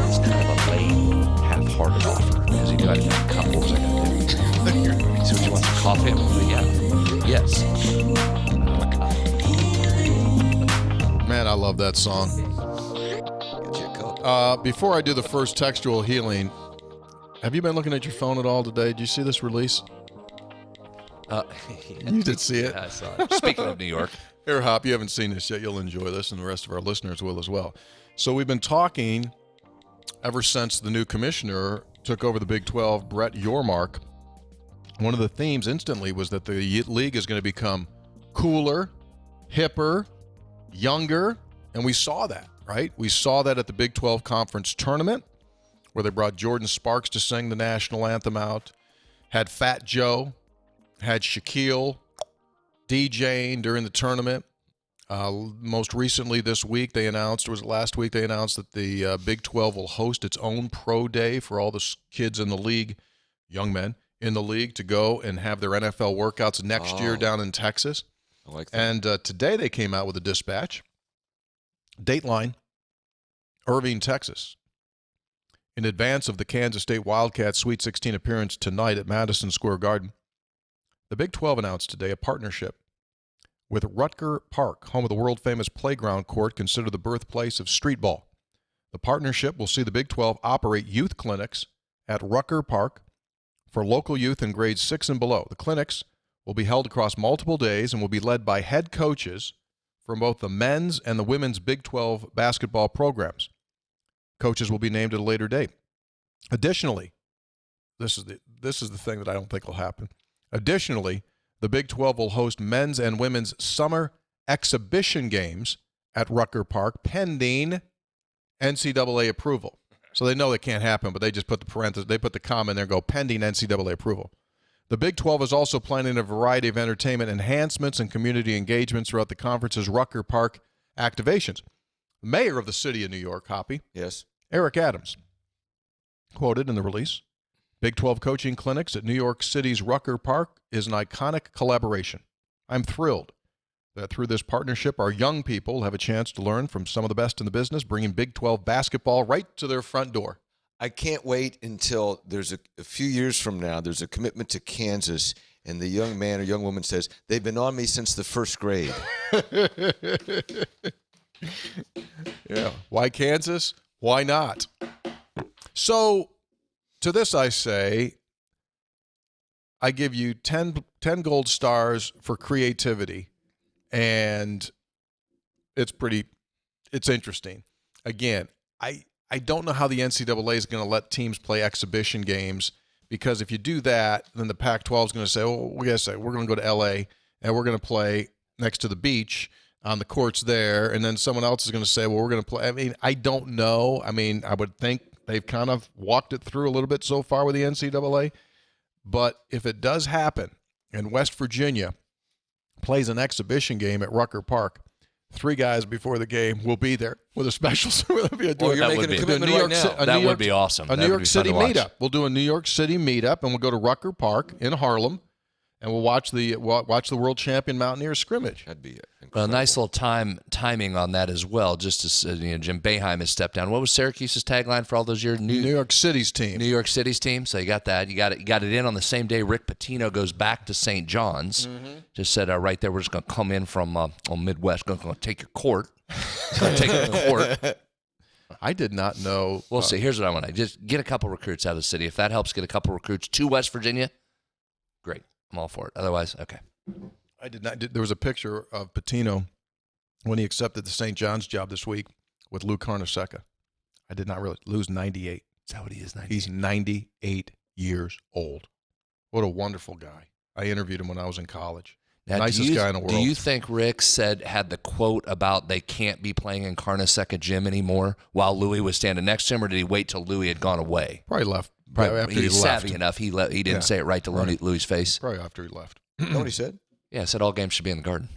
[SPEAKER 2] It's kind of a lame, half-hearted offer because he knew I'd have a cup. What was I going to do? So would you want some coffee? I'm like, yeah. Yes.
[SPEAKER 1] Man, I love that song.
[SPEAKER 3] Get you a cup.
[SPEAKER 1] Before I do the first textual healing, have you been looking at your phone at all today? Did you see this release? You did see it.
[SPEAKER 2] Yeah, I saw it. Speaking of New York.
[SPEAKER 1] Here, Hop, you haven't seen this yet. You'll enjoy this, and the rest of our listeners will as well. So we've been talking ever since the new commissioner took over the Big 12, Brett Yormark. One of the themes instantly was that the league is going to become cooler, hipper, younger, and we saw that, right? We saw that at the Big 12 Conference Tournament, where they brought Jordan Sparks to sing the national anthem out, had Fat Joe, had Shaquille DJing during the tournament. Most recently this week, they announced, or was it last week, they announced that the Big 12 will host its own pro day for all the kids in the league, young men in the league, to go and have their NFL workouts next year down in Texas.
[SPEAKER 3] I like that.
[SPEAKER 1] And today they came out with a dispatch. Dateline, Irving, Texas. In advance of the Kansas State Wildcats Sweet 16 appearance tonight at Madison Square Garden, the Big 12 announced today a partnership with Rutger Park, home of the world-famous playground court considered the birthplace of street ball. The partnership will see the Big 12 operate youth clinics at Rutger Park for local youth in grades 6 and below. The clinics will be held across multiple days and will be led by head coaches from both the men's and the women's Big 12 basketball programs. Coaches will be named at a later date. Additionally, this is the thing that I don't think will happen. Additionally, the Big 12 will host men's and women's summer exhibition games at Rutger Park pending NCAA approval. So they know it can't happen, but they just put the parenthesis, they put the comma in there and go pending NCAA approval. The Big 12 is also planning a variety of entertainment enhancements and community engagements throughout the conference's Rutger Park activations. The mayor of the city of New York, Hoppy,
[SPEAKER 3] Yes.
[SPEAKER 1] Eric Adams, quoted in the release, Big 12 coaching clinics at New York City's Rutger Park is an iconic collaboration. I'm thrilled that through this partnership, our young people have a chance to learn from some of the best in the business, bringing Big 12 basketball right to their front door.
[SPEAKER 3] I can't wait until there's a few years from now, there's a commitment to Kansas, and the young man or young woman says, they've been on me since the first grade.
[SPEAKER 1] Yeah. Why Kansas? Why not? So to this I say, I give you 10 gold stars for creativity, and it's interesting. Again, I don't know how the NCAA is going to let teams play exhibition games, because if you do that, then the Pac-12 is going to say, oh, we're going to go to L.A. and we're going to play next to the beach on the courts there, and then someone else is going to say, well, we're going to play. I mean, I don't know. I mean, I would think they've kind of walked it through a little bit so far with the NCAA, but if it does happen and West Virginia plays an exhibition game at Rucker Park, 3 guys before the game will be there with a special.
[SPEAKER 3] You're making a commitment right now.
[SPEAKER 2] That would be awesome.
[SPEAKER 1] A New York City meetup. We'll do a New York City meetup, and we'll go to Rucker Park in Harlem, and we'll watch the world champion Mountaineers scrimmage.
[SPEAKER 3] That'd be incredible.
[SPEAKER 2] Well, a nice little timing on that as well. Just as Jim Boeheim has stepped down. What was Syracuse's tagline for all those years?
[SPEAKER 1] New York City's team.
[SPEAKER 2] New York City's team. So you got that. You got it in on the same day. Rick Pitino goes back to St. John's. Just said right there, we're just going to come in from on Midwest. Going to take your court. Take your court.
[SPEAKER 1] I did not know.
[SPEAKER 2] We'll see. Here's what I want to just get a couple recruits out of the city. If that helps get a couple recruits to West Virginia, great. I'm all for it. Otherwise, okay.
[SPEAKER 1] I did not. There was a picture of Pitino when he accepted the St. John's job this week with Lou Carnesecca. I did not realize. Lou's 98.
[SPEAKER 2] Is that what he is? 98?
[SPEAKER 1] He's 98 years old. What a wonderful guy. I interviewed him when I was in college.
[SPEAKER 2] Now,
[SPEAKER 1] Nicest guy in the world.
[SPEAKER 2] Do you think Rick had the quote about they can't be playing in Carnesecca Gym anymore while Louis was standing next to him, or did he wait till Louis had gone away?
[SPEAKER 1] Probably left.
[SPEAKER 2] Probably
[SPEAKER 1] after
[SPEAKER 2] he's
[SPEAKER 1] he left.
[SPEAKER 2] savvy enough. He didn't say it right to Louis' face.
[SPEAKER 1] Probably after he left.
[SPEAKER 3] You know what he said?
[SPEAKER 2] Yeah, I said all games should be in the Garden.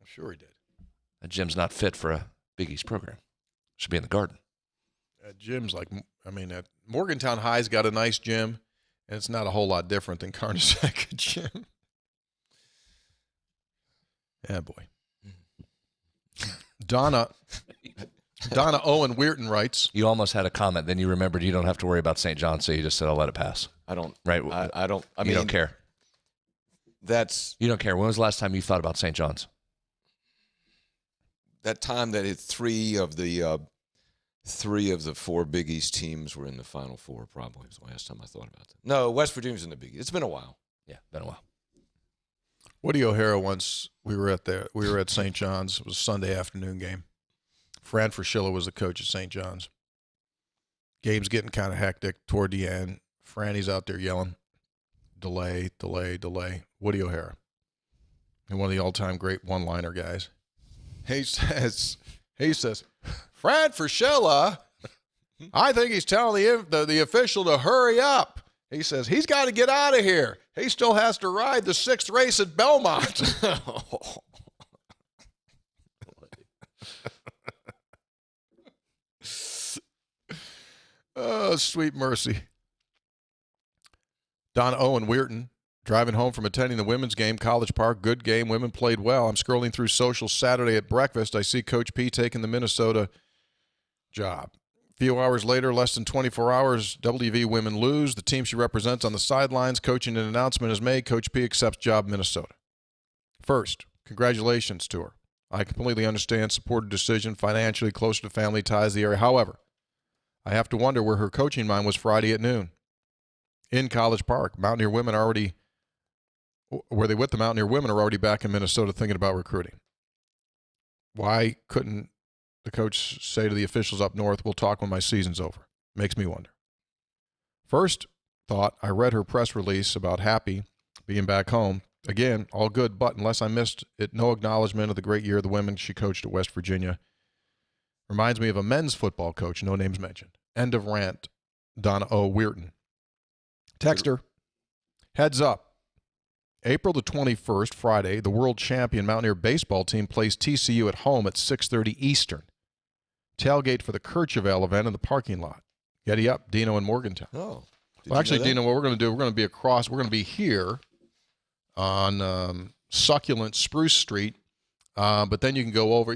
[SPEAKER 1] I'm sure he did.
[SPEAKER 2] That gym's not fit for a Big East program. Should be in the Garden.
[SPEAKER 1] Gym's Morgantown High's got a nice gym, and it's not a whole lot different than Carnesecca Gym. Yeah, boy. Donna Owen Weirton writes.
[SPEAKER 2] You almost had a comment, then you remembered you don't have to worry about St. John, so you just said, I'll let it pass.
[SPEAKER 3] I don't.
[SPEAKER 2] Right?
[SPEAKER 3] I don't. I mean,
[SPEAKER 2] you don't care.
[SPEAKER 3] You
[SPEAKER 2] don't care. When was the last time you thought about St. John's?
[SPEAKER 3] That time that three of the 4 Big East teams were in the Final Four. Probably was the last time I thought about that. No, West Virginia's in the Big East. It's been a while.
[SPEAKER 2] Yeah, been a while.
[SPEAKER 1] Woody O'Hara once we were at St. John's. It was a Sunday afternoon game. Fran Fraschilla was the coach at St. John's. Game's getting kind of hectic toward the end. Franny's out there yelling, delay, delay, delay. Woody O'Hara, and one of the all-time great one-liner guys. He says, Fran Fraschilla, I think he's telling the official to hurry up. He says, he's got to get out of here. He still has to ride the 6th race at Belmont. Oh, sweet mercy. Donna Owen Weirton, driving home from attending the women's game, College Park. Good game. Women played well. I'm scrolling through social Saturday at breakfast. I see Coach P taking the Minnesota job. A few hours later, less than 24 hours, WV women lose. The team she represents on the sidelines. Coaching an announcement is made. Coach P accepts job Minnesota. First, congratulations to her. I completely understand, support her decision, financially closer to family ties the area. However, I have to wonder where her coaching mind was Friday at noon. In College Park, Mountaineer women were they with the Mountaineer women are already back in Minnesota thinking about recruiting. Why couldn't the coach say to the officials up north, we'll talk when my season's over? Makes me wonder. First thought, I read her press release about Happy being back home. Again, all good, but unless I missed it, no acknowledgement of the great year of the women she coached at West Virginia. Reminds me of a men's football coach, no names mentioned. End of rant, Donna O. Weirton. Texter, heads up. April the 21st, Friday, the world champion Mountaineer baseball team plays TCU at home at 6:30 Eastern. Tailgate for the Kirchhoff event in the parking lot. Getty up, Dino and Morgantown.
[SPEAKER 3] Oh.
[SPEAKER 1] Well, actually, Dino, what we're going to do, we're going to be here on succulent Spruce Street, but then you can go over.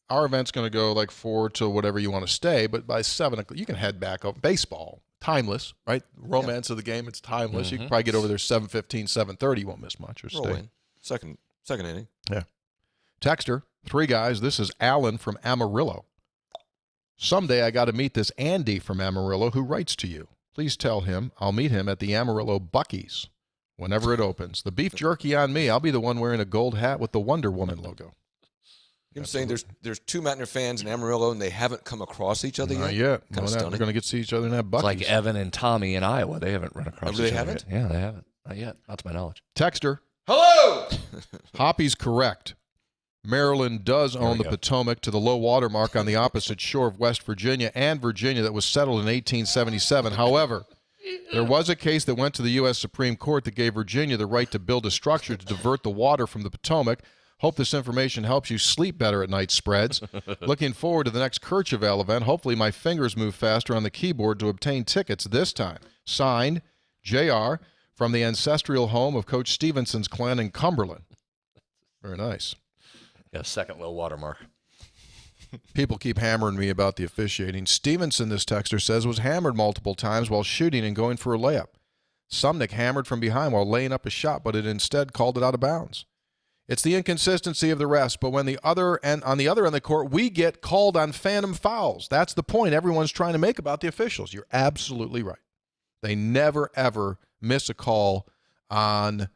[SPEAKER 1] Our event's going to go like 4 to whatever you want to stay, but by 7 o'clock, you can head back up. Baseball, timeless, right? Romance of the game, it's timeless. You can probably get over there 7:15, 7:30. You won't miss much or
[SPEAKER 3] Roll
[SPEAKER 1] stay.
[SPEAKER 3] in. Second inning.
[SPEAKER 1] Yeah. Texter, 3 guys. This is Alan from Amarillo. Someday I got to meet this Andy from Amarillo who writes to you. Please tell him I'll meet him at the Amarillo Buc-ee's whenever it opens. The beef jerky on me. I'll be the one wearing a gold hat with the Wonder Woman logo.
[SPEAKER 3] I'm saying there's 2 Mountaineer fans in Amarillo, and they haven't come across each other
[SPEAKER 1] Not
[SPEAKER 3] yet?
[SPEAKER 1] yet.
[SPEAKER 3] Kind of
[SPEAKER 1] They're
[SPEAKER 3] stunning.
[SPEAKER 1] going to get to see each other in that
[SPEAKER 2] It's
[SPEAKER 1] Buc-ee's.
[SPEAKER 2] like Evan and Tommy in Iowa. They haven't run across
[SPEAKER 3] They
[SPEAKER 2] each other
[SPEAKER 3] haven't?
[SPEAKER 2] yet. Yeah, they haven't. Not yet. Not to my knowledge.
[SPEAKER 1] Texter,
[SPEAKER 3] Hello!
[SPEAKER 1] Hoppy's correct. Maryland does own the Potomac to the low water mark on the opposite shore of West Virginia and Virginia that was settled in 1877. However, there was a case that went to the U.S. Supreme Court that gave Virginia the right to build a structure to divert the water from the Potomac. Hope this information helps you sleep better at night, spreads. Looking forward to the next Kercheval event. Hopefully my fingers move faster on the keyboard to obtain tickets this time. Signed, J.R., from the ancestral home of Coach Stevenson's clan in Cumberland. Very nice.
[SPEAKER 2] Yeah, second low water mark.
[SPEAKER 1] People keep hammering me about the officiating. Stevenson, this texter says, was hammered multiple times while shooting and going for a layup. Sumnick hammered from behind while laying up a shot, but it instead called it out of bounds. It's the inconsistency of the refs, but when on the other end of the court, we get called on phantom fouls. That's the point everyone's trying to make about the officials. You're absolutely right. They never, ever miss a call on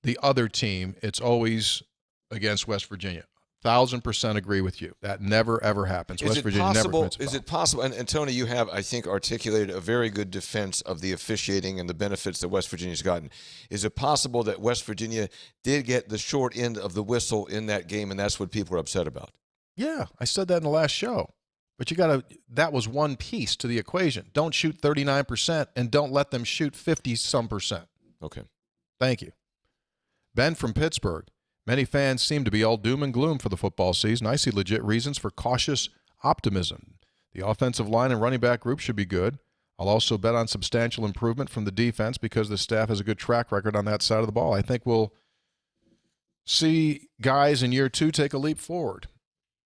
[SPEAKER 1] the other team. It's always against West Virginia. 1,000% agree with you. That never, ever happens. West Virginia never commits a foul.
[SPEAKER 3] Is it possible, and Tony, you have, I think, articulated a very good defense of the officiating and the benefits that West Virginia's gotten. Is it possible that West Virginia did get the short end of the whistle in that game, and that's what people are upset about?
[SPEAKER 1] Yeah, I said that in the last show. But that was one piece to the equation. Don't shoot 39% and don't let them shoot 50-some%.
[SPEAKER 3] Okay.
[SPEAKER 1] Thank you. Ben from Pittsburgh. Many fans seem to be all doom and gloom for the football season. I see legit reasons for cautious optimism. The offensive line and running back group should be good. I'll also bet on substantial improvement from the defense because the staff has a good track record on that side of the ball. I think we'll see guys in year 2 take a leap forward.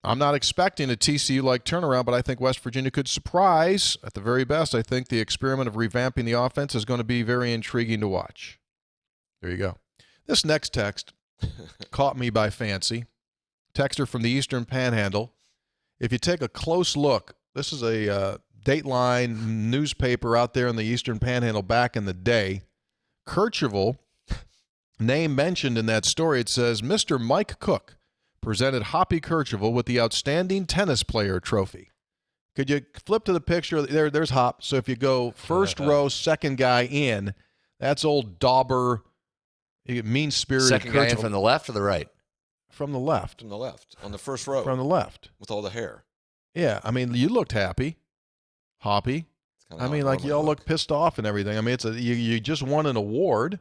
[SPEAKER 1] I'm not expecting a TCU-like turnaround, but I think West Virginia could surprise. At the very best, I think the experiment of revamping the offense is going to be very intriguing to watch. There you go. This next text caught me by fancy. Texter from the Eastern Panhandle. If you take a close look, this is a Dateline newspaper out there in the Eastern Panhandle back in the day. Kercheval, name mentioned in that story, it says, Mr. Mike Cook presented Hoppy Kercheval with the Outstanding Tennis Player Trophy. Could you flip to the picture? There's Hop. So if you go first row, second guy in, that's old Dauber, mean-spirited
[SPEAKER 2] Second guy in
[SPEAKER 1] Kercheval.
[SPEAKER 2] from the left or the right?
[SPEAKER 1] From the left.
[SPEAKER 3] From the left, on the first row.
[SPEAKER 1] From the left.
[SPEAKER 3] With all the hair.
[SPEAKER 1] Yeah, I mean, you looked happy, Hoppy.
[SPEAKER 3] It's kinda
[SPEAKER 1] I
[SPEAKER 3] how
[SPEAKER 1] mean,
[SPEAKER 3] I
[SPEAKER 1] like
[SPEAKER 3] normally
[SPEAKER 1] you all
[SPEAKER 3] look.
[SPEAKER 1] look pissed off and everything. I mean, you just won an award,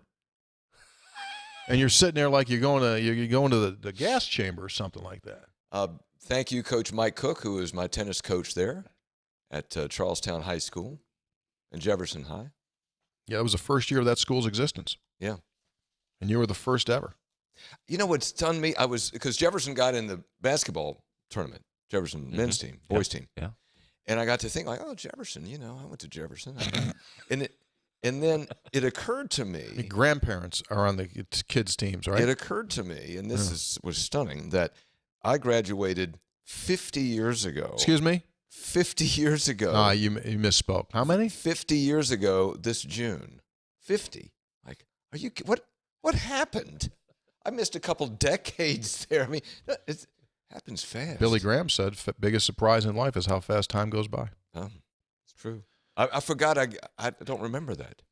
[SPEAKER 1] and you're sitting there like you're going to the gas chamber or something like that.
[SPEAKER 3] Thank you, Coach Mike Cook, who is my tennis coach there at Charlestown High School and Jefferson High.
[SPEAKER 1] Yeah, it was the first year of that school's existence.
[SPEAKER 3] Yeah.
[SPEAKER 1] And you were the first ever.
[SPEAKER 3] You know what stunned me? Because Jefferson got in the basketball tournament, Jefferson men's team, boys team.
[SPEAKER 2] Yeah.
[SPEAKER 3] And I got to think, like, oh, Jefferson, I went to Jefferson. and then it occurred to
[SPEAKER 1] Your
[SPEAKER 3] me,
[SPEAKER 1] grandparents are on the kids' teams, right?
[SPEAKER 3] it occurred to me, and this was stunning, that I graduated 50 years ago.
[SPEAKER 1] Excuse me?
[SPEAKER 3] 50 years ago.
[SPEAKER 1] You misspoke. How many?
[SPEAKER 3] 50 years ago this June. 50. Like, what happened? I missed a couple decades there. I mean, it happens fast.
[SPEAKER 1] Billy Graham said, biggest surprise in life is how fast time goes by.
[SPEAKER 3] It's true. I forgot. I don't remember that.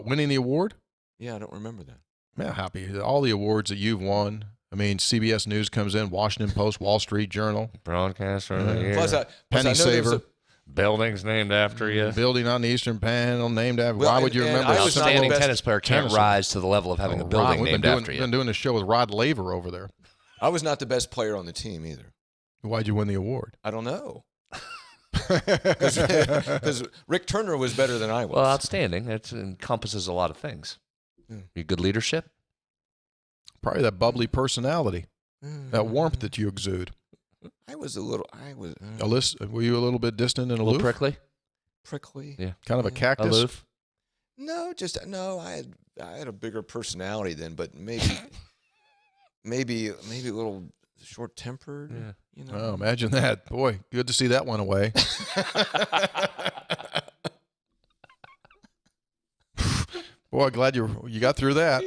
[SPEAKER 1] Winning the award?
[SPEAKER 3] Yeah, I don't remember that.
[SPEAKER 1] Man, happy. All the awards that you've won. I mean, CBS News comes in, Washington Post, Wall Street Journal.
[SPEAKER 2] Broadcaster of the year.
[SPEAKER 3] Plus,
[SPEAKER 1] Penny
[SPEAKER 3] I know there was
[SPEAKER 1] Saver.
[SPEAKER 2] Buildings named after you.
[SPEAKER 1] Building on the Eastern Panhandle named after.
[SPEAKER 3] Well,
[SPEAKER 1] why would you
[SPEAKER 3] and
[SPEAKER 1] remember?
[SPEAKER 3] I was not the
[SPEAKER 2] Outstanding
[SPEAKER 3] best
[SPEAKER 2] tennis player can't
[SPEAKER 1] tennis-
[SPEAKER 2] rise to the level of having a building
[SPEAKER 1] We've
[SPEAKER 2] named after you.
[SPEAKER 1] been doing this show with Rod Laver over there.
[SPEAKER 3] I was not the best player on the team either.
[SPEAKER 1] Why'd you win the award?
[SPEAKER 3] I don't know. Because Rick Turner was better than I was.
[SPEAKER 2] Well, outstanding. It encompasses a lot of things.
[SPEAKER 3] Yeah.
[SPEAKER 2] Your good leadership,
[SPEAKER 1] Probably that bubbly personality, that warmth that you exude. Were you a little bit distant and
[SPEAKER 2] A
[SPEAKER 1] aloof?
[SPEAKER 2] little
[SPEAKER 3] prickly.
[SPEAKER 2] Yeah.
[SPEAKER 1] Kind of a cactus?
[SPEAKER 2] Aloof.
[SPEAKER 3] No, I had a bigger personality then, but maybe a little short-tempered.
[SPEAKER 2] Yeah.
[SPEAKER 3] You know.
[SPEAKER 1] Oh, imagine that. Boy, good to see that one away. Boy, glad you got through that.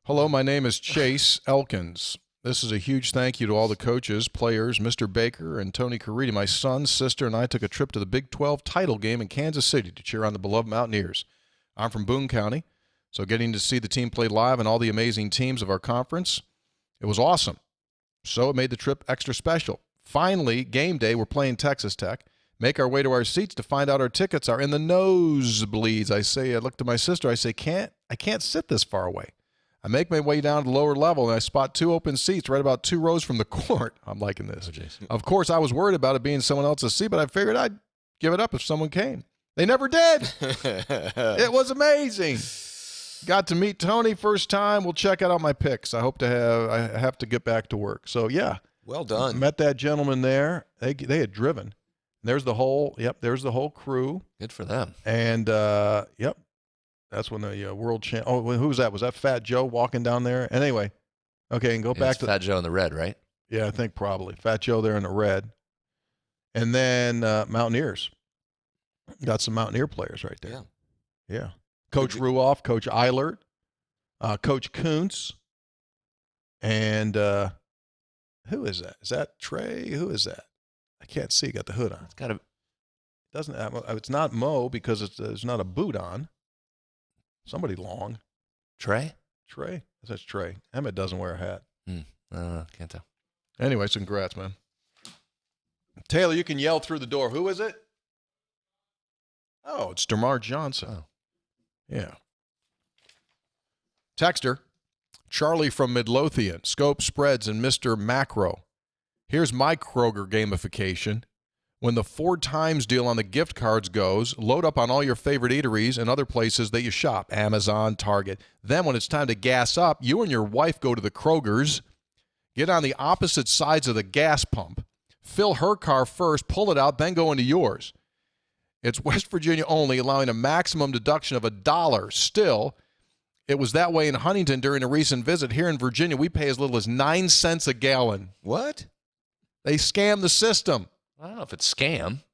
[SPEAKER 1] Hello, my name is Chase Elkins. This is a huge thank you to all the coaches, players, Mr. Baker and Tony Caridi. My son, sister, and I took a trip to the Big 12 title game in Kansas City to cheer on the beloved Mountaineers. I'm from Boone County, so getting to see the team play live and all the amazing teams of our conference, it was awesome. So it made the trip extra special. Finally, game day, we're playing Texas Tech. Make our way to our seats to find out our tickets are in the nosebleeds. I look to my sister, I say, I can't sit this far away. I make my way down to the lower level, and I spot 2 open seats right about 2 rows from the court. I'm liking this. Of course, I was worried about it being someone else's seat, but I figured I'd give it up if someone came. They never did. It was amazing. Got to meet Tony first time. We'll check out my picks. I have to get back to work. So, yeah.
[SPEAKER 3] Well done.
[SPEAKER 1] Met that gentleman there. They had driven. There's the whole crew.
[SPEAKER 2] Good for them.
[SPEAKER 1] And, yep. That's when the world champ. Oh, who was that? Was that Fat Joe walking down there? And anyway, okay, and go back to
[SPEAKER 2] Fat Joe in the red, right?
[SPEAKER 1] Yeah, I think probably Fat Joe there in the red, and then Mountaineers. Got some Mountaineer players right there. Yeah. Coach Ruoff, Coach Eilert, Coach Kuntz, and who is that? Is that Trey? Who is that? I can't see. Got the hood on.
[SPEAKER 2] It's got a.
[SPEAKER 1] It's not Mo because there's not a boot on. Somebody long.
[SPEAKER 2] Trey?
[SPEAKER 1] That's Trey. Emmett doesn't wear a hat.
[SPEAKER 2] Can't tell.
[SPEAKER 1] Anyways, congrats, man. Taylor, you can yell through the door. Who is it? Oh, it's DeMar Johnson.
[SPEAKER 2] Oh.
[SPEAKER 1] Yeah. Texter, Charlie from Midlothian, Scope Spreads, and Mr. Macro. Here's my Kroger gamification. When the 4 times deal on the gift cards goes, load up on all your favorite eateries and other places that you shop, Amazon, Target. Then when it's time to gas up, you and your wife go to the Kroger's, get on the opposite sides of the gas pump, fill her car first, pull it out, then go into yours. It's West Virginia only, allowing a maximum deduction of $1. Still, it was that way in Huntington during a recent visit. Here in Virginia, we pay as little as 9 cents a gallon.
[SPEAKER 3] What?
[SPEAKER 1] They scam the system.
[SPEAKER 2] I don't know if it's scam.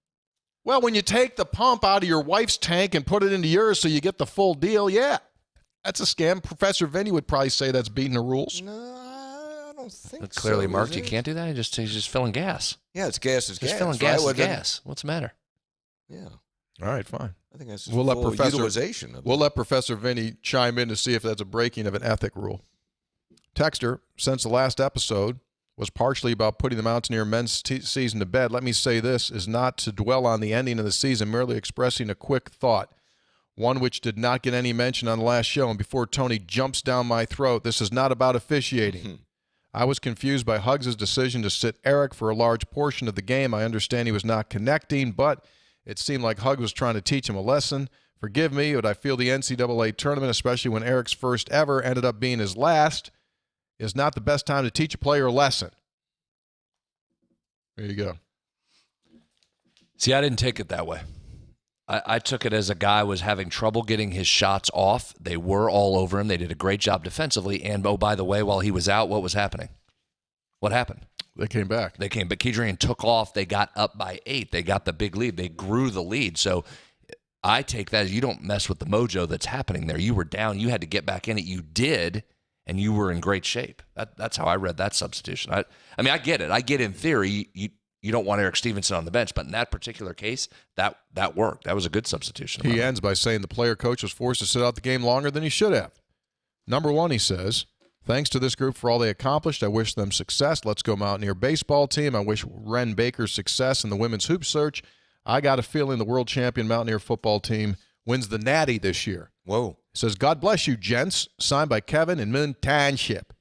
[SPEAKER 1] Well, when you take the pump out of your wife's tank and put it into yours so you get the full deal, yeah, that's a scam. Professor Vinny would probably say that's beating the rules.
[SPEAKER 3] No, I don't think
[SPEAKER 2] It's clearly
[SPEAKER 3] so.
[SPEAKER 2] marked. You can't do that. He's just filling gas.
[SPEAKER 3] Yeah, it's gas.
[SPEAKER 2] Just filling gas is gas. What's the matter?
[SPEAKER 3] Yeah.
[SPEAKER 1] All right, fine.
[SPEAKER 3] I think that's
[SPEAKER 1] We'll let
[SPEAKER 3] full
[SPEAKER 1] Professor-
[SPEAKER 3] utilization of
[SPEAKER 1] We'll
[SPEAKER 3] it.
[SPEAKER 1] let Professor Vinny chime in to see if that's a breaking of an ethic rule. Texter, since the last episode was partially about putting the Mountaineer men's season to bed, let me say this is not to dwell on the ending of the season, merely expressing a quick thought, one which did not get any mention on the last show. And before Tony jumps down my throat, this is not about officiating. I was confused by Huggs' decision to sit Eric for a large portion of the game. I understand he was not connecting, but it seemed like Huggs was trying to teach him a lesson. Forgive me, but I feel the NCAA tournament, especially when Eric's first ever ended up being his last, is not the best time to teach a player a lesson. There you go.
[SPEAKER 2] See, I didn't take it that way. I took it as a guy was having trouble getting his shots off. They were all over him. They did a great job defensively. And, oh, by the way, while he was out, what was happening? What happened?
[SPEAKER 1] They came back.
[SPEAKER 2] But Kedrian took off. They got up by 8. They got the big lead. They grew the lead. So I take that as you don't mess with the mojo that's happening there. You were down. You had to get back in it. You did, and you were in great shape. That's how I read that substitution. I mean, I get it. I get in theory you don't want Eric Stevenson on the bench, but in that particular case, that worked. That was a good substitution.
[SPEAKER 1] He ends by saying the player coach was forced to sit out the game longer than he should have. Number 1, he says, thanks to this group for all they accomplished. I wish them success. Let's go Mountaineer baseball team. I wish Ren Baker success in the women's hoop search. I got a feeling the world champion Mountaineer football team wins the Natty this year.
[SPEAKER 3] Whoa.
[SPEAKER 1] He says, God bless you, gents. Signed by Kevin in Moon Township.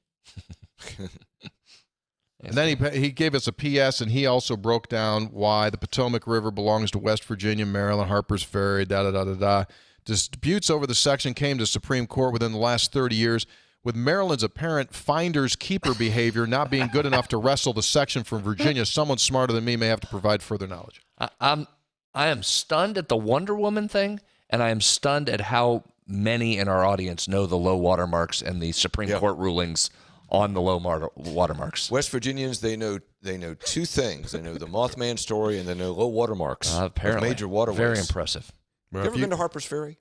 [SPEAKER 1] And then he gave us a PS, and he also broke down why the Potomac River belongs to West Virginia, Maryland, Harper's Ferry, da-da-da-da-da. Disputes over the section came to Supreme Court within the last 30 years, with Maryland's apparent finders-keeper behavior not being good enough to wrestle the section from Virginia. Someone smarter than me may have to provide further knowledge.
[SPEAKER 2] I am stunned at the Wonder Woman thing, and I am stunned at how many in our audience know the low watermarks and the Supreme Court rulings on the low watermarks.
[SPEAKER 3] West Virginians, they know two things. They know the Mothman story and they know low watermarks.
[SPEAKER 2] Apparently.
[SPEAKER 3] Major waterways.
[SPEAKER 2] Very impressive.
[SPEAKER 3] Well, you ever been to Harper's Ferry?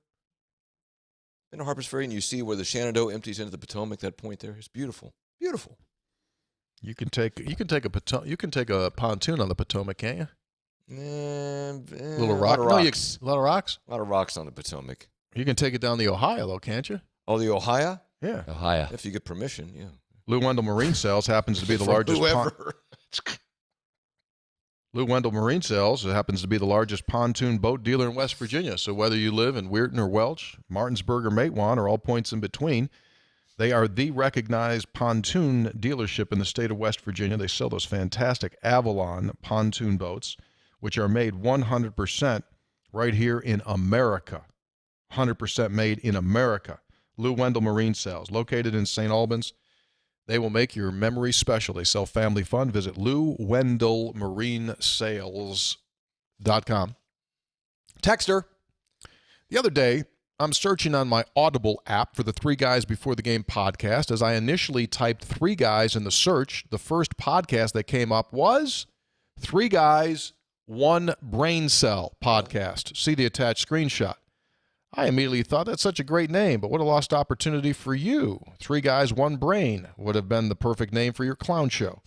[SPEAKER 3] Been to Harper's Ferry and you see where the Shenandoah empties into the Potomac, that point there? It's beautiful. Beautiful.
[SPEAKER 1] You can take a pontoon on the Potomac, can't you? Little rock.
[SPEAKER 3] A lot of rocks.
[SPEAKER 1] A lot of rocks?
[SPEAKER 3] A lot of rocks on the Potomac.
[SPEAKER 1] You can take it down the Ohio, though, can't you?
[SPEAKER 3] Oh, the Ohio?
[SPEAKER 1] Yeah.
[SPEAKER 2] Ohio.
[SPEAKER 3] If you get permission, yeah.
[SPEAKER 1] Lou Wendell Marine Sales happens to be the largest. Lou Wendell Marine Sales happens to be the largest pontoon boat dealer in West Virginia. So whether you live in Weirton or Welch, Martinsburg or Matewan, or all points in between, they are the recognized pontoon dealership in the state of West Virginia. They sell those fantastic Avalon pontoon boats, which are made 100% right here in America. 100% made in America. Lou Wendell Marine Sales, located in St. Albans. They will make your memories special. They sell family fun. Visit LouWendellMarineSales.com. Texter, the other day, I'm searching on my Audible app for the Three Guys Before the Game podcast. As I initially typed Three Guys in the search, the first podcast that came up was Three Guys, One Brain Cell podcast. See the attached screenshot. I immediately thought that's such a great name, but what a lost opportunity for you. Three Guys, One Brain would have been the perfect name for your clown show.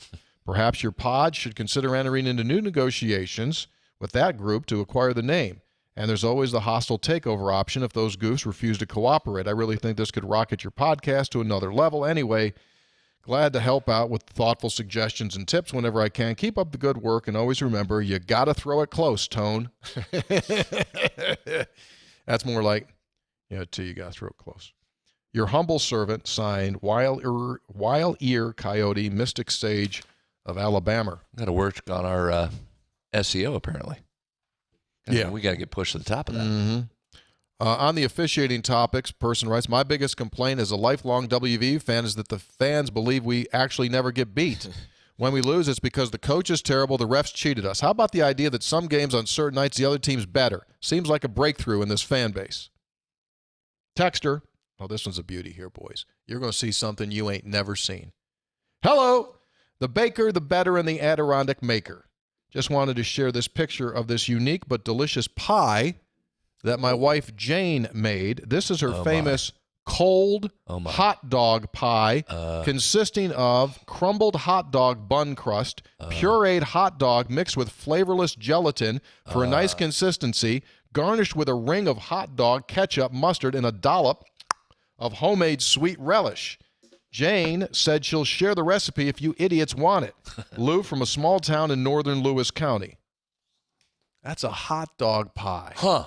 [SPEAKER 1] Perhaps your pod should consider entering into new negotiations with that group to acquire the name. And there's always the hostile takeover option if those goofs refuse to cooperate. I really think this could rocket your podcast to another level. Anyway, glad to help out with thoughtful suggestions and tips whenever I can. Keep up the good work, and always remember, you got to throw it close, Tone. That's more like, till you got to throw it close. Your humble servant, signed, Wild Ear Coyote, Mystic Sage of Alabama.
[SPEAKER 2] Got to work on our SEO, apparently.
[SPEAKER 1] Yeah.
[SPEAKER 2] We got to get pushed to the top of that.
[SPEAKER 1] Mm-hmm. On the officiating topics, person writes, my biggest complaint as a lifelong WV fan is that the fans believe we actually never get beat. When we lose, it's because the coach is terrible, the refs cheated us. How about the idea that some games on certain nights the other team's better? Seems like a breakthrough in this fan base. Texter. Oh, this one's a beauty here, boys. You're going to see something you ain't never seen. Hello, the baker, the better, and the Adirondack maker. Just wanted to share this picture of this unique but delicious pie that my wife Jane made. This is her famous cold hot dog pie consisting of crumbled hot dog bun crust, pureed hot dog mixed with flavorless gelatin for a nice consistency, garnished with a ring of hot dog, ketchup, mustard, and a dollop of homemade sweet relish. Jane said she'll share the recipe if you idiots want it. Lou from a small town in northern Lewis County. That's a hot dog pie.
[SPEAKER 2] Huh.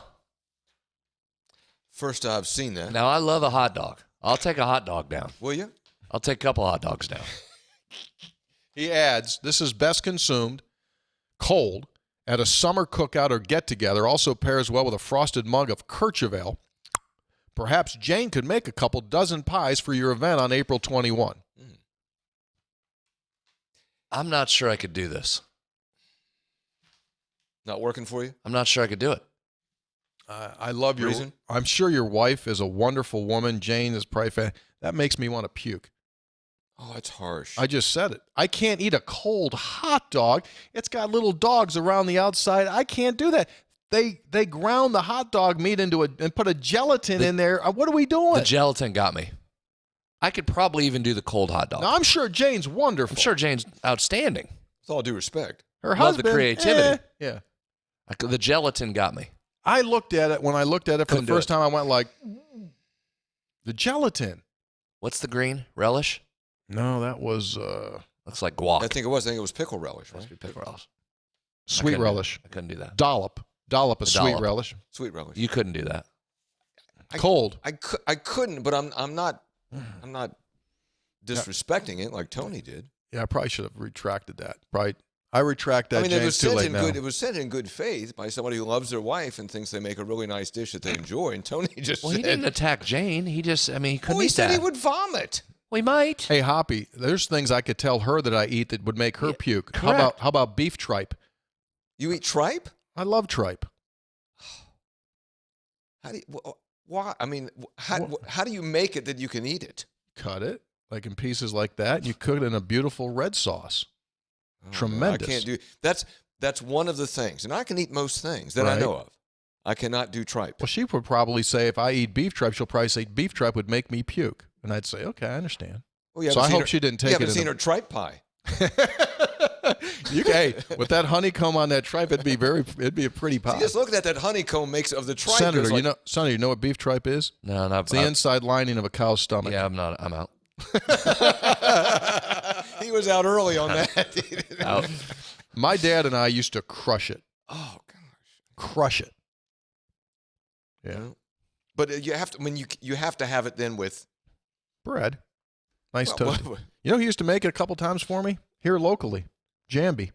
[SPEAKER 3] First I've seen that.
[SPEAKER 2] Now, I love a hot dog. I'll take a hot dog down.
[SPEAKER 3] Will you?
[SPEAKER 2] I'll take a couple hot dogs down.
[SPEAKER 1] He adds, this is best consumed cold at a summer cookout or get-together. Also pairs well with a frosted mug of Kirchhoff Ale. Perhaps Jane could make a couple dozen pies for your event on April 21.
[SPEAKER 2] I'm not sure I could do this.
[SPEAKER 3] Not working for you?
[SPEAKER 2] I'm not sure I could do it.
[SPEAKER 1] I love your
[SPEAKER 3] reason.
[SPEAKER 1] I'm sure your wife is a wonderful woman. Jane is probably fan. That makes me want to puke.
[SPEAKER 3] Oh, that's harsh.
[SPEAKER 1] I just said it. I can't eat a cold hot dog. It's got little dogs around the outside. I can't do that. They ground the hot dog meat into it and put a gelatin in there. What are we doing?
[SPEAKER 2] The gelatin got me. I could probably even do the cold hot dog.
[SPEAKER 1] Now, I'm sure Jane's wonderful.
[SPEAKER 2] I'm sure Jane's outstanding.
[SPEAKER 3] With all due respect.
[SPEAKER 1] Her
[SPEAKER 2] Love
[SPEAKER 1] husband,
[SPEAKER 2] the creativity.
[SPEAKER 1] Yeah.
[SPEAKER 2] The gelatin got me.
[SPEAKER 1] I looked at it when I looked at it for the first time. I went like, the gelatin.
[SPEAKER 2] What's the green? Relish?
[SPEAKER 1] No, that was
[SPEAKER 2] Looks like guac.
[SPEAKER 3] I think it was pickle relish, right?
[SPEAKER 2] Must be pickle relish.
[SPEAKER 1] sweet relish.
[SPEAKER 2] I couldn't do that.
[SPEAKER 1] Dollop of sweet
[SPEAKER 2] dollop.
[SPEAKER 1] relish.
[SPEAKER 3] Sweet relish.
[SPEAKER 2] You couldn't do that.
[SPEAKER 1] Cold.
[SPEAKER 3] I couldn't, but I'm not disrespecting it like Tony did.
[SPEAKER 1] Yeah, I probably should have retracted that. Probably, I retract that,
[SPEAKER 3] I mean, it
[SPEAKER 1] James.
[SPEAKER 3] was
[SPEAKER 1] Too
[SPEAKER 3] said
[SPEAKER 1] late
[SPEAKER 3] in
[SPEAKER 1] now.
[SPEAKER 3] good. It was said in good faith by somebody who loves their wife and thinks they make a really nice dish that they enjoy. And Tony just
[SPEAKER 2] Well,
[SPEAKER 3] said,
[SPEAKER 2] he didn't attack Jane. He just, I mean, he couldn't
[SPEAKER 3] "Oh, he
[SPEAKER 2] eat
[SPEAKER 3] said
[SPEAKER 2] that.
[SPEAKER 3] he would vomit."
[SPEAKER 2] We might.
[SPEAKER 1] Hey, Hoppy, there's things I could tell her that I eat that would make her puke.
[SPEAKER 2] correct.
[SPEAKER 1] How about beef tripe?
[SPEAKER 3] You eat tripe?
[SPEAKER 1] I love tripe.
[SPEAKER 3] How do you, why? I mean, how do you make it that you can eat it?
[SPEAKER 1] Cut it like in pieces like that. And you cook it in a beautiful red sauce.
[SPEAKER 3] Oh,
[SPEAKER 1] Tremendous.
[SPEAKER 3] I can't do that's one of the things, and I can eat most things that I
[SPEAKER 1] Right.
[SPEAKER 3] know of. I cannot do tripe.
[SPEAKER 1] Well, she would probably say if I eat beef tripe, she'll probably say beef tripe would make me puke. And I'd say, okay, I understand.
[SPEAKER 3] Well, you
[SPEAKER 1] So
[SPEAKER 3] haven't
[SPEAKER 1] I
[SPEAKER 3] seen
[SPEAKER 1] hope
[SPEAKER 3] her-
[SPEAKER 1] she didn't take
[SPEAKER 3] You
[SPEAKER 1] it
[SPEAKER 3] haven't
[SPEAKER 1] in
[SPEAKER 3] seen her tripe pie.
[SPEAKER 1] Hey, with that honeycomb on that tripe, it'd be a pretty pie.
[SPEAKER 3] See, just looking at that honeycomb makes of the tripe.
[SPEAKER 1] Senator,
[SPEAKER 3] it's like,
[SPEAKER 1] Senator, you know what beef tripe is?
[SPEAKER 2] No, not
[SPEAKER 1] It's the inside lining of a cow's stomach.
[SPEAKER 2] Yeah, I'm not. I'm out.
[SPEAKER 3] he was out early on that.
[SPEAKER 2] Out.
[SPEAKER 1] My dad and I used to crush it.
[SPEAKER 3] Oh gosh.
[SPEAKER 1] Crush it. Yeah.
[SPEAKER 3] But you have to. I mean, you have to have it then with
[SPEAKER 1] Bread. Nice
[SPEAKER 3] well,
[SPEAKER 1] toast. You know, he used to make it a couple times for me here locally. Jamby.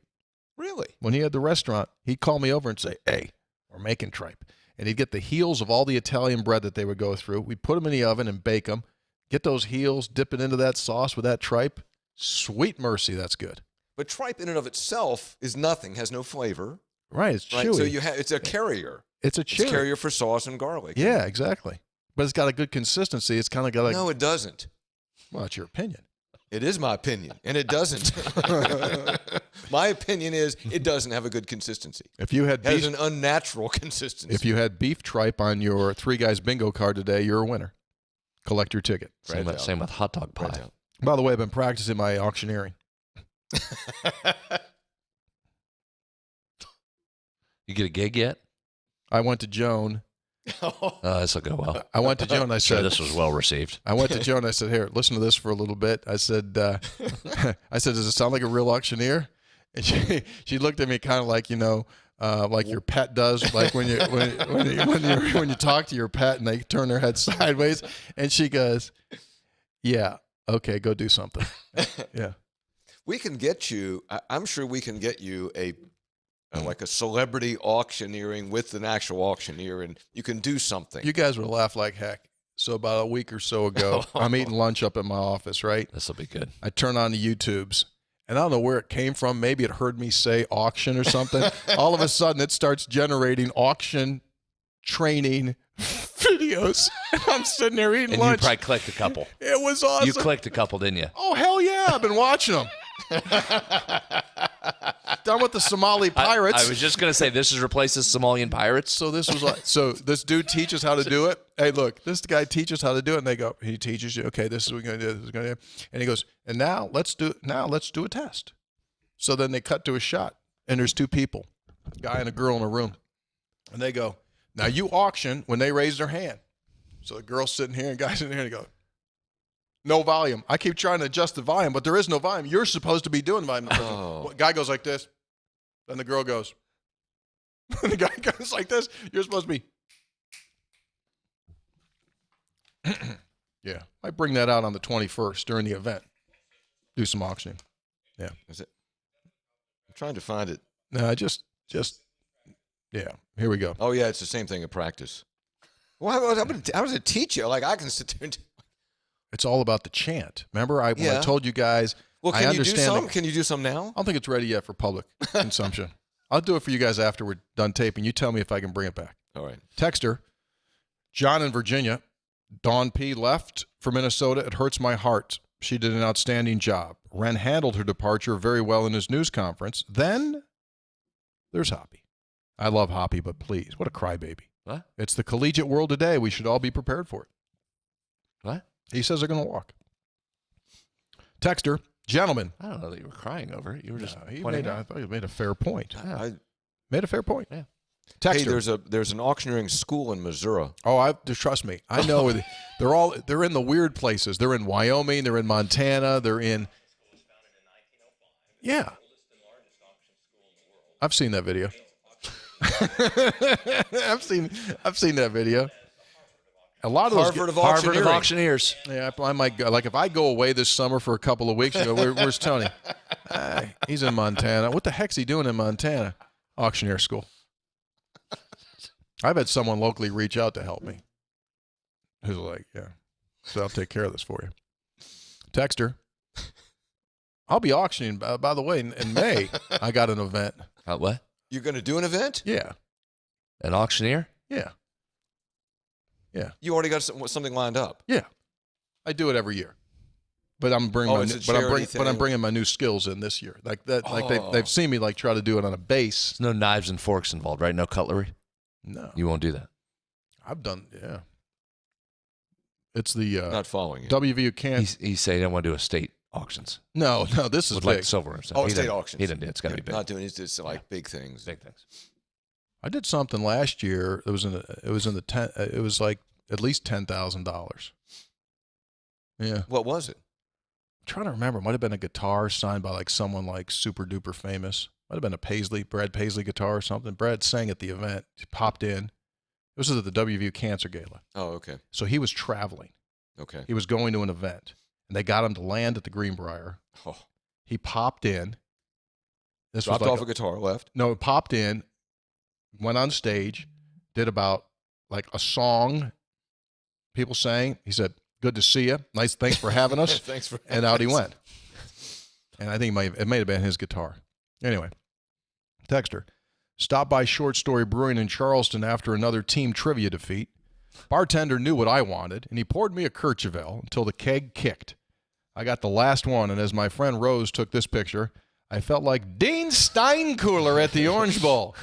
[SPEAKER 3] Really?
[SPEAKER 1] When he had the restaurant, he'd call me over and say, hey, we're making tripe. And he'd get the heels of all the Italian bread that they would go through. We'd put them in the oven and bake them. Get those heels, dip it into that sauce with that tripe. Sweet mercy, that's good.
[SPEAKER 3] But tripe in and of itself is nothing. Has no flavor.
[SPEAKER 1] Right, it's
[SPEAKER 3] Right.
[SPEAKER 1] chewy.
[SPEAKER 3] So it's a carrier.
[SPEAKER 1] It's a
[SPEAKER 3] It's
[SPEAKER 1] chewy.
[SPEAKER 3] carrier for sauce and garlic.
[SPEAKER 1] Yeah, exactly. But it's got a good consistency. It's kind of got like,
[SPEAKER 3] No, it doesn't.
[SPEAKER 1] well, it's your opinion.
[SPEAKER 3] It is my opinion, and it doesn't. My opinion is it doesn't have a good consistency.
[SPEAKER 1] If you had
[SPEAKER 3] It has
[SPEAKER 1] beef,
[SPEAKER 3] an unnatural consistency.
[SPEAKER 1] if you had beef tripe on your Three Guys bingo card today, you're a winner. Collect your ticket.
[SPEAKER 2] Same with hot dog pie.
[SPEAKER 3] Right down.
[SPEAKER 1] By the way, I've been practicing my auctioneering.
[SPEAKER 2] You get a gig yet?
[SPEAKER 1] I went to Joan.
[SPEAKER 2] This will go well.
[SPEAKER 1] I went to Joan. I
[SPEAKER 2] Sure,
[SPEAKER 1] said,
[SPEAKER 2] this was well received.
[SPEAKER 1] I went to Joan. I said, here, listen to this for a little bit. I said, I said, does it sound like a real auctioneer? And she looked at me kind of like, like your pet does, like when you talk to your pet and they turn their head sideways. And she goes, yeah, okay, go do something. Yeah.
[SPEAKER 3] We can get you. I'm sure we can get you like a celebrity auctioneering with an actual auctioneer, and you can do something.
[SPEAKER 1] You guys would laugh like heck. So about a week or so ago, I'm eating lunch up at my office, right?
[SPEAKER 2] This will be good.
[SPEAKER 1] I turn on the YouTubes, and I don't know where it came from. Maybe it heard me say auction or something. All of a sudden, it starts generating auction training videos. And I'm sitting there eating
[SPEAKER 2] And
[SPEAKER 1] lunch.
[SPEAKER 2] you probably clicked a couple.
[SPEAKER 1] It was awesome.
[SPEAKER 2] You clicked a couple, didn't you?
[SPEAKER 1] Oh, hell yeah. I've been watching them. Done with the Somali pirates.
[SPEAKER 2] I was just going to say, this has replaced the Somalian pirates.
[SPEAKER 1] So this was like, so this dude teaches how to do it. Hey, look, this guy teaches how to do it, and they go, he teaches you. Okay, this is what we're gonna do. This is gonna do. And he goes, and now let's do a test. So then they cut to a shot, and there's two people, a guy and a girl in a room, and they go, now you auction when they raise their hand. So the girl's sitting here, and guy's in here, and they go, no volume. I keep trying to adjust the volume, but there is no volume. You're supposed to be doing volume.
[SPEAKER 3] Oh.
[SPEAKER 1] Guy goes like this. Then the girl goes. The guy goes like this. You're supposed to be. Yeah. I bring that out on the 21st during the event. Do some auctioning. Yeah.
[SPEAKER 3] Is it? I'm trying to find it.
[SPEAKER 1] No, just, yeah. Here we go.
[SPEAKER 3] Oh yeah, it's the same thing in practice. Well, how does it teach you? Like I can sit there and.
[SPEAKER 1] It's all about the chant. Remember, when I
[SPEAKER 3] Yeah.
[SPEAKER 1] told you guys.
[SPEAKER 3] Well,
[SPEAKER 1] I
[SPEAKER 3] can you do
[SPEAKER 1] understand
[SPEAKER 3] some?
[SPEAKER 1] that-
[SPEAKER 3] Can you do some now?
[SPEAKER 1] I don't think it's ready yet for public consumption. I'll do it for you guys after we're done taping. You tell me if I can bring it back.
[SPEAKER 3] All right.
[SPEAKER 1] Texter, John in Virginia. Dawn P. left for Minnesota. It hurts my heart. She did an outstanding job. Ren handled her departure very well in his news conference. Then there's Hoppy. I love Hoppy, but please, what a crybaby.
[SPEAKER 2] What?
[SPEAKER 1] It's the collegiate world today. We should all be prepared for it.
[SPEAKER 2] What?
[SPEAKER 1] He says they're going to walk. Texter, gentlemen.
[SPEAKER 2] I don't know that you were crying over it. You were just
[SPEAKER 1] He
[SPEAKER 2] pointing
[SPEAKER 1] made, I
[SPEAKER 2] out.
[SPEAKER 1] thought he made a fair point.
[SPEAKER 2] Yeah.
[SPEAKER 1] Made a fair point.
[SPEAKER 2] Yeah.
[SPEAKER 1] Texter.
[SPEAKER 3] Hey, there's an auctioneering school in Missouri.
[SPEAKER 1] Just trust me. I know they're in the weird places. They're in Wyoming. They're in Montana. They're in. Yeah. I've seen that video. I've seen that video. A lot of those
[SPEAKER 3] Harvard of
[SPEAKER 2] Harvard
[SPEAKER 3] auctioneering.
[SPEAKER 2] of Auctioneers.
[SPEAKER 1] Yeah, I might go. Like if I go away this summer for a couple of weeks, you go, where's Tony? He's in Montana. What the heck's he doing in Montana? Auctioneer school. I've had someone locally reach out to help me. Who's like, yeah, so I'll take care of this for you. Text her. I'll be auctioning, by the way, in May. I got an event.
[SPEAKER 2] What?
[SPEAKER 3] You're going to do an event?
[SPEAKER 1] Yeah.
[SPEAKER 2] An auctioneer?
[SPEAKER 1] Yeah. Yeah.
[SPEAKER 3] You already got something lined up.
[SPEAKER 1] Yeah. I do it every year. But I'm bringing I'm bringing my new skills in this year. Like that. Like they've seen me like try to do it on a base.
[SPEAKER 2] There's no knives and forks involved, right? No cutlery.
[SPEAKER 1] No.
[SPEAKER 2] You won't do that.
[SPEAKER 1] I've done. Yeah. It's the
[SPEAKER 3] Not following you.
[SPEAKER 1] WVU can't.
[SPEAKER 2] He said he didn't want to do estate auctions.
[SPEAKER 1] No. This is
[SPEAKER 2] With
[SPEAKER 1] big.
[SPEAKER 2] like silver and stuff.
[SPEAKER 3] Oh,
[SPEAKER 2] He
[SPEAKER 3] estate
[SPEAKER 2] didn't-
[SPEAKER 3] auctions.
[SPEAKER 2] He didn't. It's got to be big.
[SPEAKER 3] Not doing it. It's like big things.
[SPEAKER 2] Big things.
[SPEAKER 1] I did something last year. It was it was like at least $10,000. Yeah.
[SPEAKER 3] What was it?
[SPEAKER 1] I'm trying to remember. It might have been a guitar signed by like someone like super duper famous. Might have been a Brad Paisley guitar or something. Brad sang at the event. He popped in. This was at the WVU Cancer Gala.
[SPEAKER 3] Oh, okay.
[SPEAKER 1] So he was traveling.
[SPEAKER 3] Okay.
[SPEAKER 1] He was going to an event, and they got him to land at the Greenbrier.
[SPEAKER 3] Oh.
[SPEAKER 1] He popped in. This
[SPEAKER 3] Dropped
[SPEAKER 1] was like
[SPEAKER 3] off a guitar, left.
[SPEAKER 1] No, popped in, went on stage, did about like a song. People sang. He said, "Good to see you. Nice, thanks for having us."
[SPEAKER 3] Thanks for
[SPEAKER 1] And out he went. And I think it may have been his guitar. Anyway, text her. Stopped by Short Story Brewing in Charleston after another team trivia defeat. Bartender knew what I wanted, and he poured me a Kirchhoff until the keg kicked. I got the last one, and as my friend Rose took this picture, I felt like Dean Steinkühler at the Orange Bowl.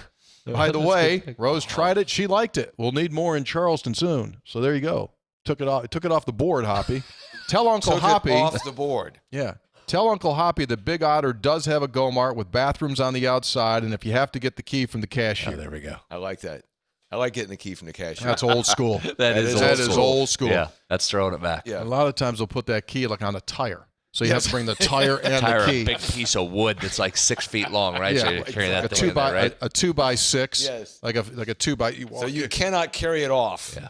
[SPEAKER 1] By the way, Rose tried it. She liked it. We'll need more in Charleston soon. So there you go. Took it off the board, Hoppy. Tell Uncle Hoppy.
[SPEAKER 3] It off the board.
[SPEAKER 1] Yeah. Tell Uncle Hoppy that Big Otter does have a Go-Mart with bathrooms on the outside, and if you have to get the key from the cashier.
[SPEAKER 2] Oh, there we go.
[SPEAKER 3] I like that. I like getting the key from the cashier.
[SPEAKER 1] That's old school.
[SPEAKER 2] That is
[SPEAKER 1] old school.
[SPEAKER 2] Yeah, that's throwing it back.
[SPEAKER 3] Yeah.
[SPEAKER 1] A lot of times they'll put that key like on a tire. So you have to bring the tire and
[SPEAKER 2] Tire,
[SPEAKER 1] the
[SPEAKER 2] a
[SPEAKER 1] key.
[SPEAKER 2] big piece of wood that's like 6 feet long, right? So
[SPEAKER 1] Yeah,
[SPEAKER 2] you're carrying that
[SPEAKER 1] a
[SPEAKER 2] thing in there, right?
[SPEAKER 1] a 2x6.
[SPEAKER 3] Yes.
[SPEAKER 1] Like a 2
[SPEAKER 3] So you cannot carry it off.
[SPEAKER 2] Yeah.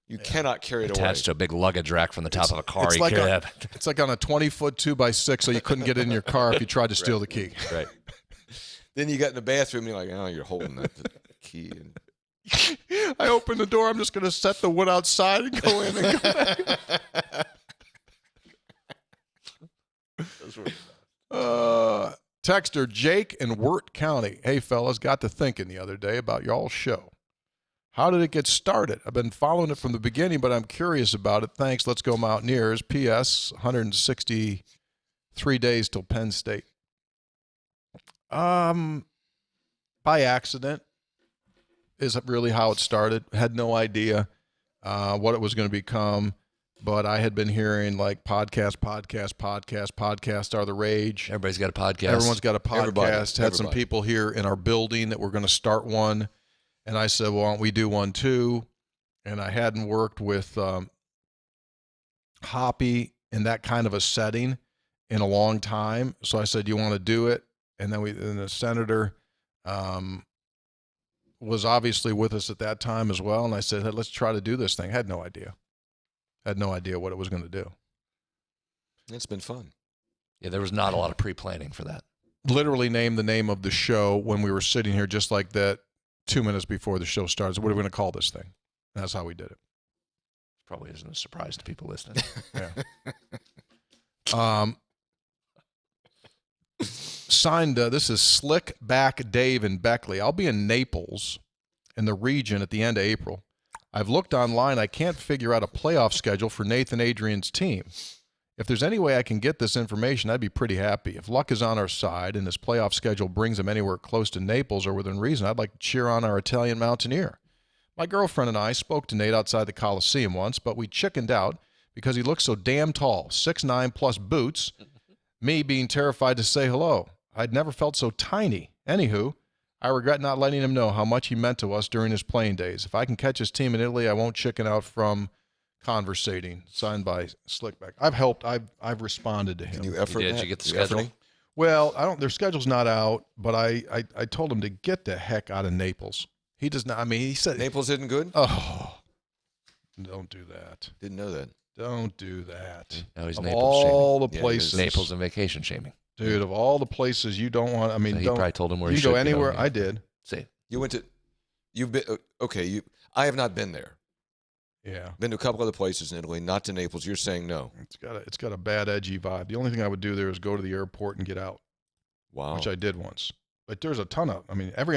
[SPEAKER 3] You cannot carry it away.
[SPEAKER 2] Attached to a big luggage rack from the top of a car.
[SPEAKER 1] It's
[SPEAKER 2] You
[SPEAKER 1] like
[SPEAKER 2] carry
[SPEAKER 1] a-
[SPEAKER 2] that.
[SPEAKER 1] It's like on a 20-foot 2x6, so you couldn't get it in your car if you tried to steal the key.
[SPEAKER 3] Right. Then you got in the bathroom and you're like, oh, you're holding that key. And...
[SPEAKER 1] I open the door. I'm just going to set the wood outside and go in and go back. Texter Jake in Wirt County. Hey, fellas, got to thinking the other day about y'all's show. How did it get started? I've been following it from the beginning, but I'm curious about it. Thanks. Let's go Mountaineers. P.S. 163 days till Penn State. By accident is really how it started. Had no idea what it was going to become, but I had been hearing like podcasts are the rage.
[SPEAKER 2] Everybody's got a podcast.
[SPEAKER 1] Everyone's got a podcast. Had some
[SPEAKER 3] Everybody.
[SPEAKER 1] people here in our building that were going to start one. And I said, well, why don't we do one too? And I hadn't worked with Hoppy in that kind of a setting in a long time. So I said, you want to do it? And then the senator was obviously with us at that time as well. And I said, hey, let's try to do this thing. I had no idea. Had no idea what it was going to do.
[SPEAKER 3] It's been fun.
[SPEAKER 2] Yeah, there was not a lot of pre-planning for that.
[SPEAKER 1] Literally named the name of the show when we were sitting here just like that 2 minutes before the show starts. What are we going to call this thing? That's how we did it.
[SPEAKER 2] Probably isn't a surprise to people listening.
[SPEAKER 1] Yeah. Signed, this is Slick Back Dave in Beckley. I'll be in Naples in the region at the end of April. I've looked online. I can't figure out a playoff schedule for Nathan Adrian's team. If there's any way I can get this information, I'd be pretty happy. If luck is on our side and this playoff schedule brings him anywhere close to Naples or within reason, I'd like to cheer on our Italian Mountaineer. My girlfriend and I spoke to Nate outside the Coliseum once, but we chickened out because he looked so damn tall, 6'9" plus boots, me being terrified to say hello. I'd never felt so tiny. Anywho, I regret not letting him know how much he meant to us during his playing days. If I can catch his team in Italy, I won't chicken out from conversating. Signed by Slickback. I've helped. I've responded to him.
[SPEAKER 3] Can you effort
[SPEAKER 2] Did
[SPEAKER 3] that?
[SPEAKER 2] you get the
[SPEAKER 3] You effort
[SPEAKER 2] schedule?
[SPEAKER 3] it?
[SPEAKER 1] Well, their schedule's not out, but I told him to get the heck out of Naples. He does not. I mean, he said,
[SPEAKER 3] Naples isn't good?
[SPEAKER 1] "Oh, don't do that.
[SPEAKER 3] Didn't know that.
[SPEAKER 1] Don't do that."
[SPEAKER 2] No, he's
[SPEAKER 1] Of
[SPEAKER 2] Naples shaming.
[SPEAKER 1] all the
[SPEAKER 3] Yeah,
[SPEAKER 1] places,
[SPEAKER 2] Naples and vacation shaming.
[SPEAKER 1] Dude, of all the places you don't want, I mean,
[SPEAKER 2] So he
[SPEAKER 1] don't,
[SPEAKER 2] probably told him where
[SPEAKER 1] you
[SPEAKER 2] he
[SPEAKER 1] go
[SPEAKER 2] should
[SPEAKER 1] anywhere.
[SPEAKER 2] go.
[SPEAKER 1] I did.
[SPEAKER 2] See,
[SPEAKER 3] You've been, okay, I have not been there.
[SPEAKER 1] Yeah.
[SPEAKER 3] Been to a couple other places in Italy, not to Naples. You're saying no.
[SPEAKER 1] It's got a bad, edgy vibe. The only thing I would do there is go to the airport and get out,
[SPEAKER 3] Wow.
[SPEAKER 1] which I did once. But there's a ton of, I mean, every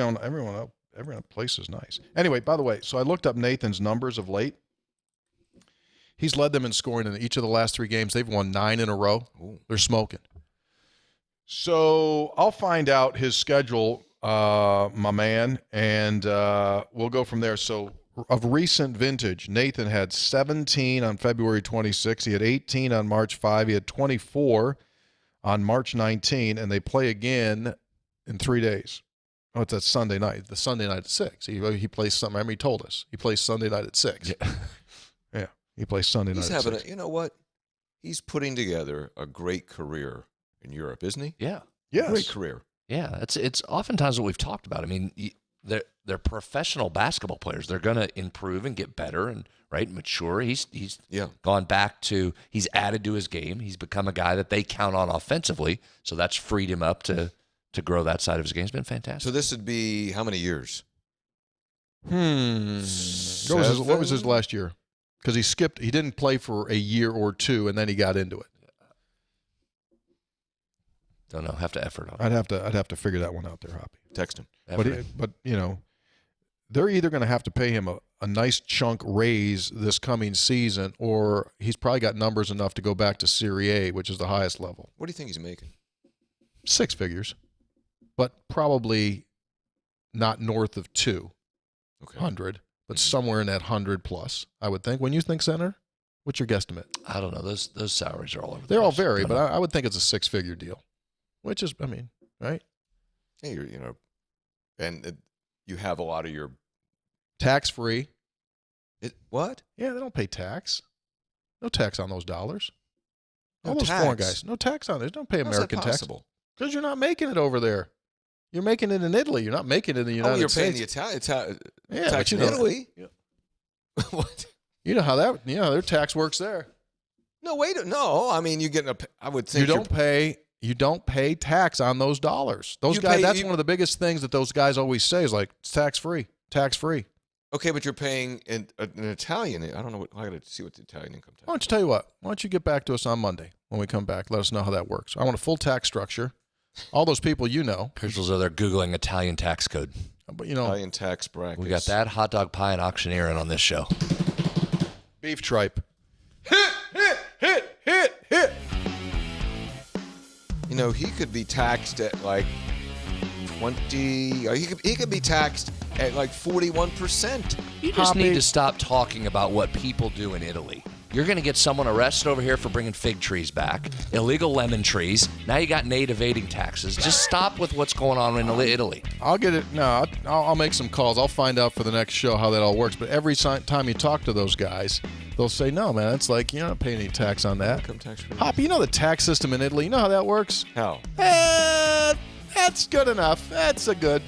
[SPEAKER 1] place is nice. Anyway, by the way, so I looked up Nathan's numbers of late. He's led them in scoring in each of the last 3 games. They've won 9 in a row.
[SPEAKER 3] Ooh.
[SPEAKER 1] They're smoking. So I'll find out his schedule, my man, and we'll go from there. So of recent vintage, Nathan had 17 on February 26. He had 18 on March 5. He had 24 on March 19, and they play again in 3 days. Oh, it's that Sunday night. The Sunday night at 6. He plays something. I mean, he told us. He plays Sunday night at 6. Yeah. He plays Sunday night at 6.
[SPEAKER 3] You know what? He's putting together a great career in Europe, isn't he?
[SPEAKER 2] yeah,
[SPEAKER 1] Yes.
[SPEAKER 3] Great career.
[SPEAKER 2] yeah. It's oftentimes what we've talked about. I mean, they're professional basketball players. They're going to improve and get better and mature. He's gone back to, he's added to his game. He's become a guy that they count on offensively. So that's freed him up to grow that side of his game. It's been fantastic.
[SPEAKER 3] So this would be how many years?
[SPEAKER 1] What was his last year? Because he didn't play for a year or 2, and then he got into it.
[SPEAKER 2] Don't know. Have to effort on it.
[SPEAKER 1] I'd have to figure that one out there, Hoppy.
[SPEAKER 3] Text him.
[SPEAKER 1] But you know, they're either going to have to pay him a nice chunk raise this coming season, or he's probably got numbers enough to go back to Serie A, which is the highest level.
[SPEAKER 3] What do you think he's making?
[SPEAKER 1] 6 figures, but probably not north of 200, but somewhere in that 100 plus, I would think. When you think center, what's your guesstimate?
[SPEAKER 2] I don't know. Those salaries are all over.
[SPEAKER 1] They're all vary, but I would think it's a 6-figure deal, which is, I mean, right?
[SPEAKER 3] Hey, and you have a lot of your
[SPEAKER 1] Tax free.
[SPEAKER 3] what?
[SPEAKER 1] Yeah, they don't pay tax. No tax on those dollars.
[SPEAKER 3] No
[SPEAKER 1] All those
[SPEAKER 3] tax.
[SPEAKER 1] foreign guys, no tax on it. They don't pay
[SPEAKER 3] How's that
[SPEAKER 1] American tax.
[SPEAKER 3] possible?
[SPEAKER 1] Because you're not making it over there. You're making it in Italy. You're not making it in the United
[SPEAKER 3] you're
[SPEAKER 1] States.
[SPEAKER 3] paying the Italian
[SPEAKER 1] Yeah,
[SPEAKER 3] tax
[SPEAKER 1] but you
[SPEAKER 3] in
[SPEAKER 1] know,
[SPEAKER 3] Italy.
[SPEAKER 1] Yeah.
[SPEAKER 3] What?
[SPEAKER 1] You know how that? You know their tax works there.
[SPEAKER 3] No, wait. No, I mean you get I would think
[SPEAKER 1] You don't pay tax on those dollars. Those
[SPEAKER 3] You
[SPEAKER 1] guys.
[SPEAKER 3] pay-
[SPEAKER 1] That's
[SPEAKER 3] you-
[SPEAKER 1] one of the biggest things that those guys always say is like it's tax free, tax free.
[SPEAKER 3] Okay, but you're paying an Italian. I don't know. I got to see what the Italian income tax.
[SPEAKER 1] Why don't you tell you what? Why don't you get back to us on Monday when we come back? Let us know how that works. I want a full tax structure. All those people you know.
[SPEAKER 2] Crystals are there Googling Italian tax code.
[SPEAKER 1] But you know,
[SPEAKER 3] Italian tax brackets.
[SPEAKER 2] We got that hot dog pie and auctioneering on this show.
[SPEAKER 1] beef tripe. Hit.
[SPEAKER 3] You know, he could be taxed at like 20. Or he could be taxed at like 41%.
[SPEAKER 2] You just
[SPEAKER 1] Hoppy.
[SPEAKER 2] need to stop talking about what people do in Italy. You're going to get someone arrested over here for bringing fig trees back, illegal lemon trees. Now you got Nate evading taxes. Just stop with what's going on in Italy.
[SPEAKER 1] I'll get it. No, I'll make some calls. I'll find out for the next show how that all works. But every time you talk to those guys, they'll say, no, man, it's like you're not paying any tax on that.
[SPEAKER 3] Income tax relief.
[SPEAKER 1] Hoppy, you know the tax system in Italy? You know how that works?
[SPEAKER 3] How?
[SPEAKER 1] That's good enough. That's a fine.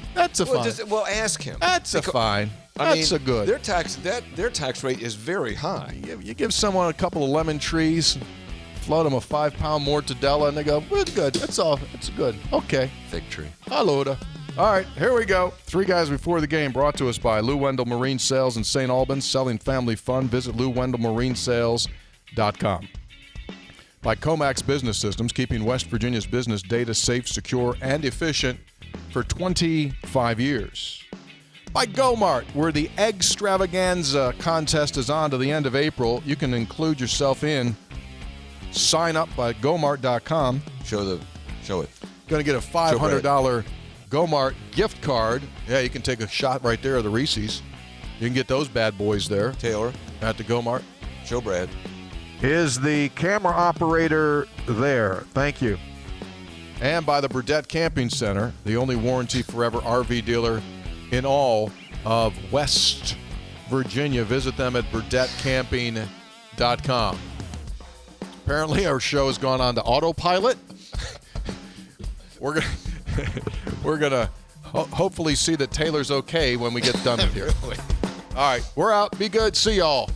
[SPEAKER 3] Well, ask him.
[SPEAKER 1] That's a fine. That's a good.
[SPEAKER 3] Their tax rate is very high.
[SPEAKER 1] You give someone a couple of lemon trees, float them a 5-pound mortadella, and they go, we're good. That's all. It's good. Okay.
[SPEAKER 2] Fig tree.
[SPEAKER 1] Allora. All right, here we go. 3 Guys Before the Game, brought to us by Lou Wendell Marine Sales in St. Albans, selling family fun. Visit LouWendellMarineSales.com. By Comax Business Systems, keeping West Virginia's business data safe, secure, and efficient for 25 years. By Go-Mart, where the Eggstravaganza contest is on to the end of April. You can include yourself in. Sign up by Gomart.com.
[SPEAKER 3] Show it.
[SPEAKER 1] Going to get a $500 Go-Mart gift card. Yeah, you can take a shot right there of the Reese's. You can get those bad boys there
[SPEAKER 3] Taylor,
[SPEAKER 1] at the Go-Mart.
[SPEAKER 3] show Brad.
[SPEAKER 1] Is the camera operator there? Thank you. And by the Burdette Camping Center, the only warranty forever RV dealer in all of West Virginia. Visit them at BurdetteCamping.com. Apparently, our show has gone on to autopilot. We're gonna hopefully see that Taylor's okay when we get done with here. All right, we're out. Be good. See y'all.